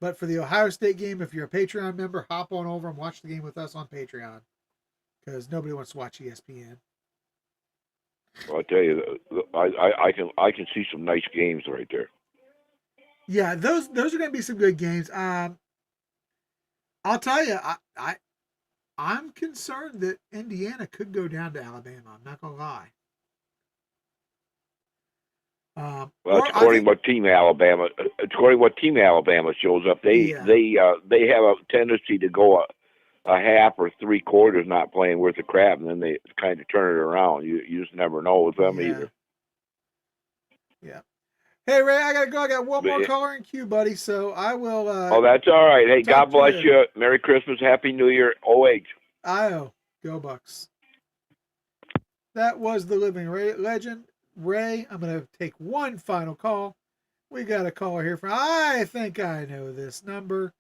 but for the Ohio State game, if you're a Patreon member, hop on over and watch the game with us on Patreon, because nobody wants to watch ESPN. Well, I tell you, I can see some nice games right there. Yeah, those are going to be some good games. I'll tell you, I'm concerned that Indiana could go down to Alabama. I'm not going to lie. Well, according to what team Alabama shows up, they have a tendency to go a half or 3 quarters not playing worth a crap, and then they kind of turn it around. You just never know with them either. Yeah. Hey Ray, I gotta go. I got one more caller in queue, buddy. So I will. Oh, that's all right. Hey, God bless you. Merry Christmas, Happy New Year. OH. IO. Go Bucks. That was the living legend, Ray. I'm gonna take one final call. We got a caller here from. I think I know this number.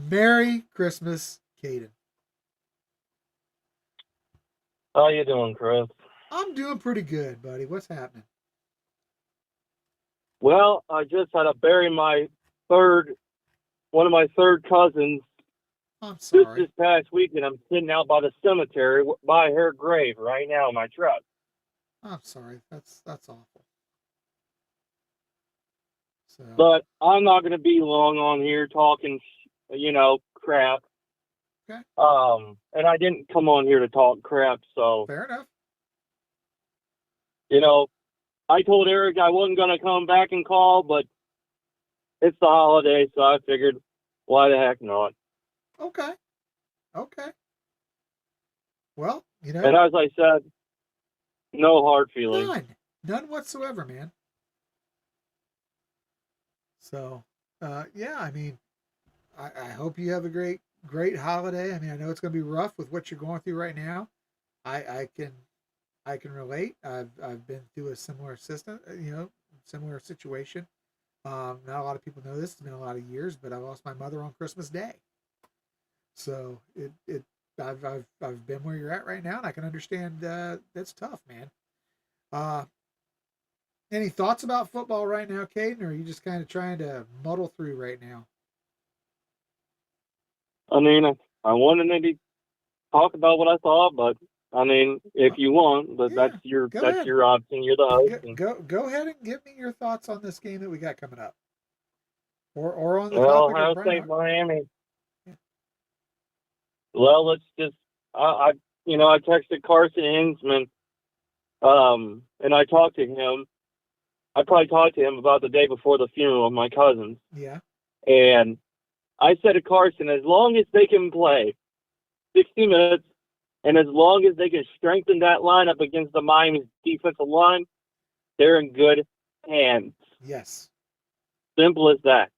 Merry Christmas, Caden. How you doing, Chris? I'm doing pretty good, buddy. What's happening? Well, I just had to bury one of my third cousins. I'm sorry. This past weekend, I'm sitting out by the cemetery by her grave right now in my truck. I'm sorry. That's awful. So. But I'm not going to be long on here talking, crap. Okay. And I didn't come on here to talk crap, so. Fair enough. I told Eric I wasn't going to come back and call, but it's the holiday, so I figured, why the heck not? Okay. Well, And as I said, no hard feelings. None whatsoever, man. So, yeah, I mean, I hope you have a great holiday. I mean, I know it's going to be rough with what you're going through right now. I can relate. I've been through a similar similar situation. Not a lot of people know this. It's been a lot of years, but I lost my mother on Christmas Day. So I've been where you're at right now, and I can understand that's tough, man. Any thoughts about football right now, Caden, or are you just kind of trying to muddle through right now? I mean, I wanted to maybe talk about what I thought, but I mean, if you want, but that's your option. You're the host. Go ahead and give me your thoughts on this game that we got coming up, or on the topic of Ohio State, Miami. Yeah. Well, let's just I texted Carson Hinsman, and I talked to him. I probably talked to him about the day before the funeral of my cousins. Yeah. And I said to Carson, as long as they can play 60 minutes, and as long as they can strengthen that lineup against the Miami defensive line, they're in good hands. Yes. Simple as that.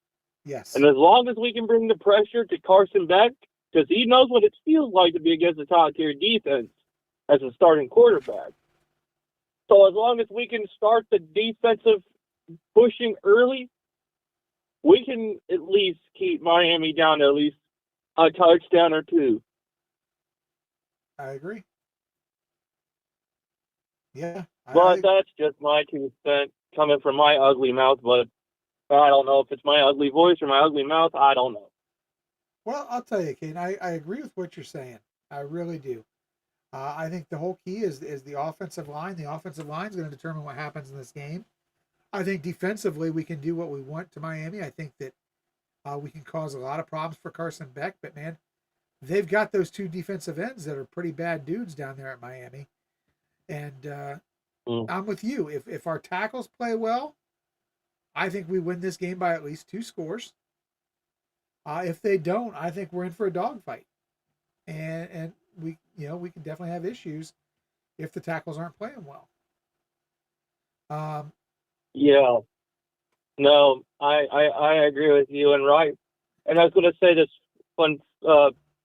Yes. And as long as we can bring the pressure to Carson Beck, because he knows what it feels like to be against a top-tier defense as a starting quarterback. So as long as we can start the defensive pushing early, we can at least keep Miami down to at least a touchdown or two. I agree. Yeah. But that's just my 2 cents coming from my ugly mouth. But I don't know if it's my ugly voice or my ugly mouth. I don't know. Well, I'll tell you, Kane, I agree with what you're saying. I really do. I think the whole key is the offensive line. The offensive line is going to determine what happens in this game. I think defensively we can do what we want to Miami. I think that we can cause a lot of problems for Carson Beck. But, man, they've got those 2 defensive ends that are pretty bad dudes down there at Miami. And I'm with you. If our tackles play well, I think we win this game by at least 2 scores. If they don't, I think we're in for a dogfight. And we can definitely have issues if the tackles aren't playing well. Yeah. No, I agree with you. And right. And I was going to say this one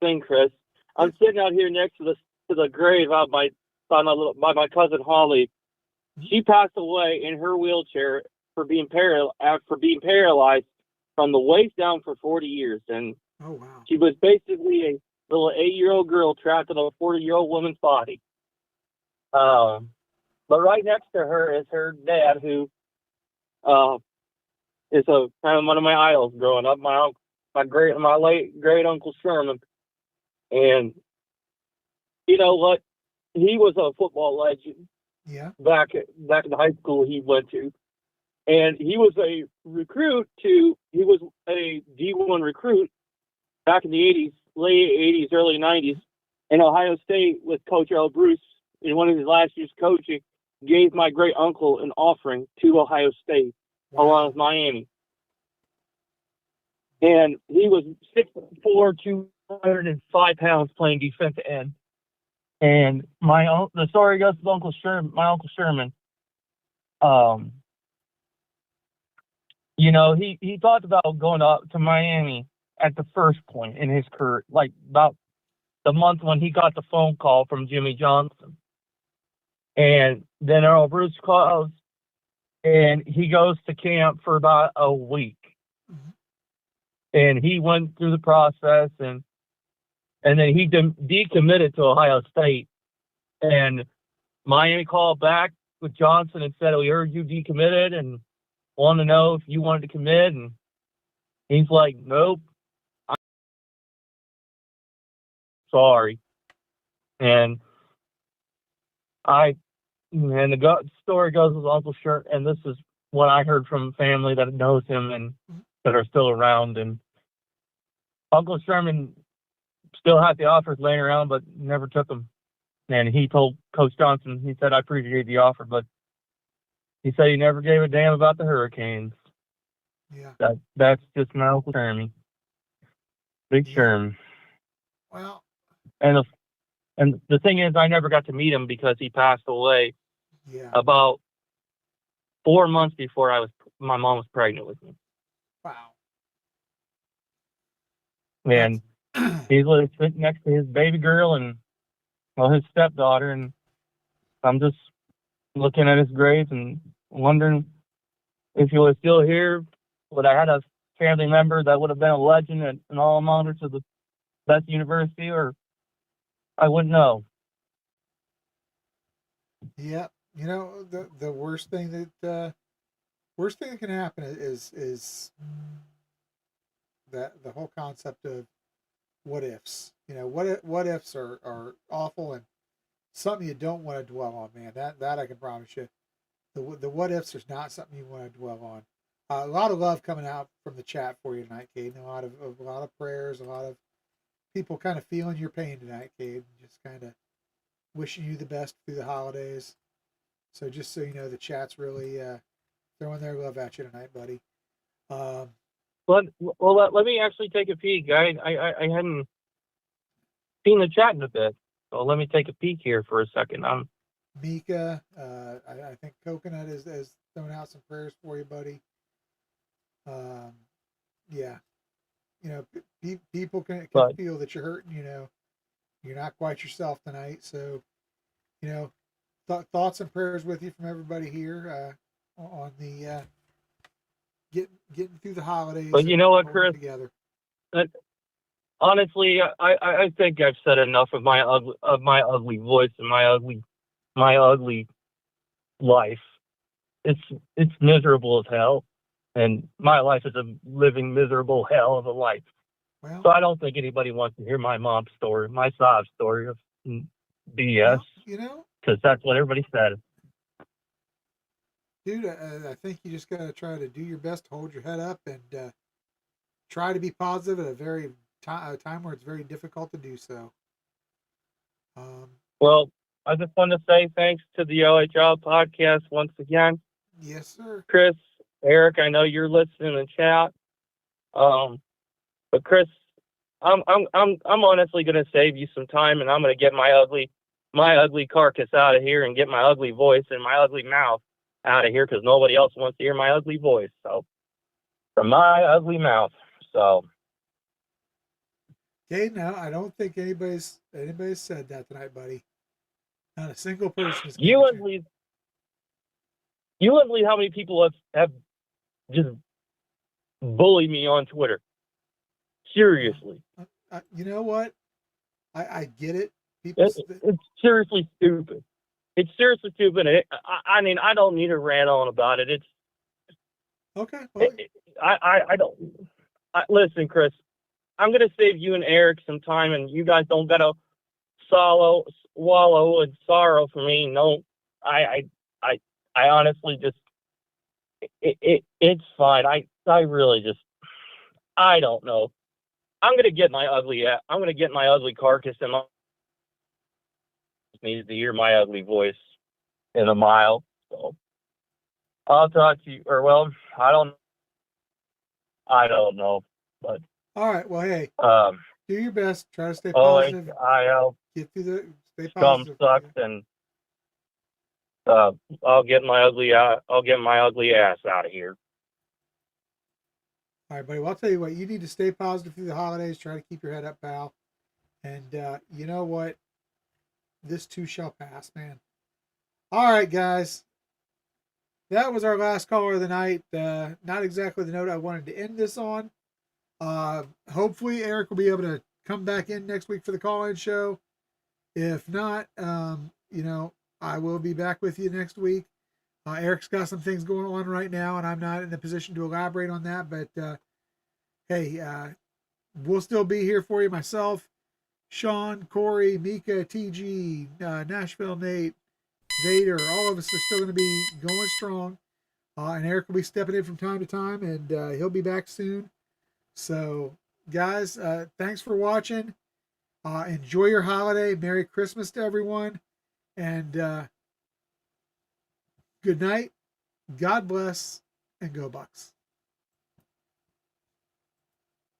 thing, Chris. I'm sitting out here next to the grave of by my cousin Holly. She passed away in her wheelchair for being paralyzed from the waist down for 40 years, and Oh, wow. she was basically a little 8-year-old girl trapped in a 40-year-old woman's body. But right next to her is her dad, who is a kind of one of my idols growing up. My late great uncle Sherman, and you know what? He was a football legend. Yeah. Back in the high school he went to, and he was a D1 recruit back in the 80s, late 80s, early 90s, in Ohio State with Coach Earl Bruce. In one of his last years coaching, gave my great uncle an offering to Ohio State, along with Miami. And he was 6'4", 205 pounds, playing defensive end. And the story goes to my Uncle Sherman. You know, he talked about going up to Miami at the first point in his career, like about the month when he got the phone call from Jimmy Johnson. And then Earl Bruce calls, and he goes to camp for about a week. Mm-hmm. And he went through the process, and then he decommitted to Ohio State. And Miami called back with Johnson and said, "We heard you decommitted and wanted to know if you wanted to commit." And he's like, "Nope, I'm sorry." And the story goes with Uncle Sherman, and this is what I heard from family that knows him and that are still around. And Uncle Sherman still had the offers laying around, but never took them. And he told Coach Johnson, he said, "I appreciate the offer, but," he said, "he never gave a damn about the Hurricanes." Yeah. That's just my Uncle Sherman. Big Sherman. Well. And the thing is, I never got to meet him because he passed away. Yeah. About 4 months before my mom was pregnant with me. Wow. And he's sitting next to his baby girl and his stepdaughter, and I'm just looking at his grave and wondering if he was still here. Would I had a family member that would have been a legend and an alma mater to the best university, or I wouldn't know. Yeah, you know, the worst thing that can happen is that the whole concept of what ifs. You know, what ifs are awful and something you don't want to dwell on, man. That I can promise you. The what ifs is not something you want to dwell on. A lot of love coming out from the chat for you tonight, Caden. A lot of prayers, a lot of people kind of feeling your pain tonight, Caden. Just kind of wishing you the best through the holidays. So just so you know, the chat's really throwing their love at you tonight, buddy. Let me actually take a peek. I hadn't seen the chat in a bit, so let me take a peek here for a second. Mika, I think Coconut has thrown out some prayers for you, buddy. Yeah, you know, people can feel that you're hurting. You know, you're not quite yourself tonight. So, you know, thoughts and prayers with you from everybody here on the getting through the holidays. But you know what, Chris? Together. Honestly, I think I've said enough of my ugly voice and my ugly life. It's miserable as hell, and my life is a living miserable hell of a life. Well, so I don't think anybody wants to hear my mom's story, my sob story of BS. Well, you know, because that's what everybody said. Dude, I think you just got to try to do your best to hold your head up and try to be positive at a time where it's very difficult to do so. Well, I just want to say thanks to the OHL podcast once again. Yes, sir. Chris, Eric, I know you're listening in chat. But Chris, I'm honestly going to save you some time, and I'm going to get my ugly carcass out of here and get my ugly voice and my ugly mouth out of here because nobody else wants to hear my ugly voice. So, from my ugly mouth. So, Okay, now I don't think anybody's said that tonight, buddy. Not a single person has. you wouldn't believe how many people have just bullied me on Twitter. Seriously. You know what? I get it. People. It's seriously stupid. It's seriously stupid. I mean, I don't need to rant on about it. It's okay. Well, I don't. Listen, I'm gonna save you and Eric some time, and you guys don't gotta wallow in sorrow for me. No, I honestly just it's fine. I really just I don't know. I'm gonna get my ugly carcass and needs to hear my ugly voice in a mile. So I'll talk to you. Or well, I don't know. But all right. Well, hey, do your best. Try to stay positive. Get through the stay scum positive. Sucks, and I'll get my ugly ass out of here. All right, buddy. Well, I'll tell you what. You need to stay positive through the holidays. Try to keep your head up, pal. And you know what? This too shall pass, man. All right, guys. That was our last caller of the night. Not exactly the note I wanted to end this on. Hopefully Eric will be able to come back in next week for the call-in show. If not, I will be back with you next week. Eric's got some things going on right now, and I'm not in a position to elaborate on that. But hey, we'll still be here for you. Myself, Sean, Corey, Mika, TG, Nashville, Nate, Vader, all of us are still going to be going strong. And Eric will be stepping in from time to time, and he'll be back soon. So, guys, thanks for watching. Enjoy your holiday. Merry Christmas to everyone. And good night. God bless, and go Bucks.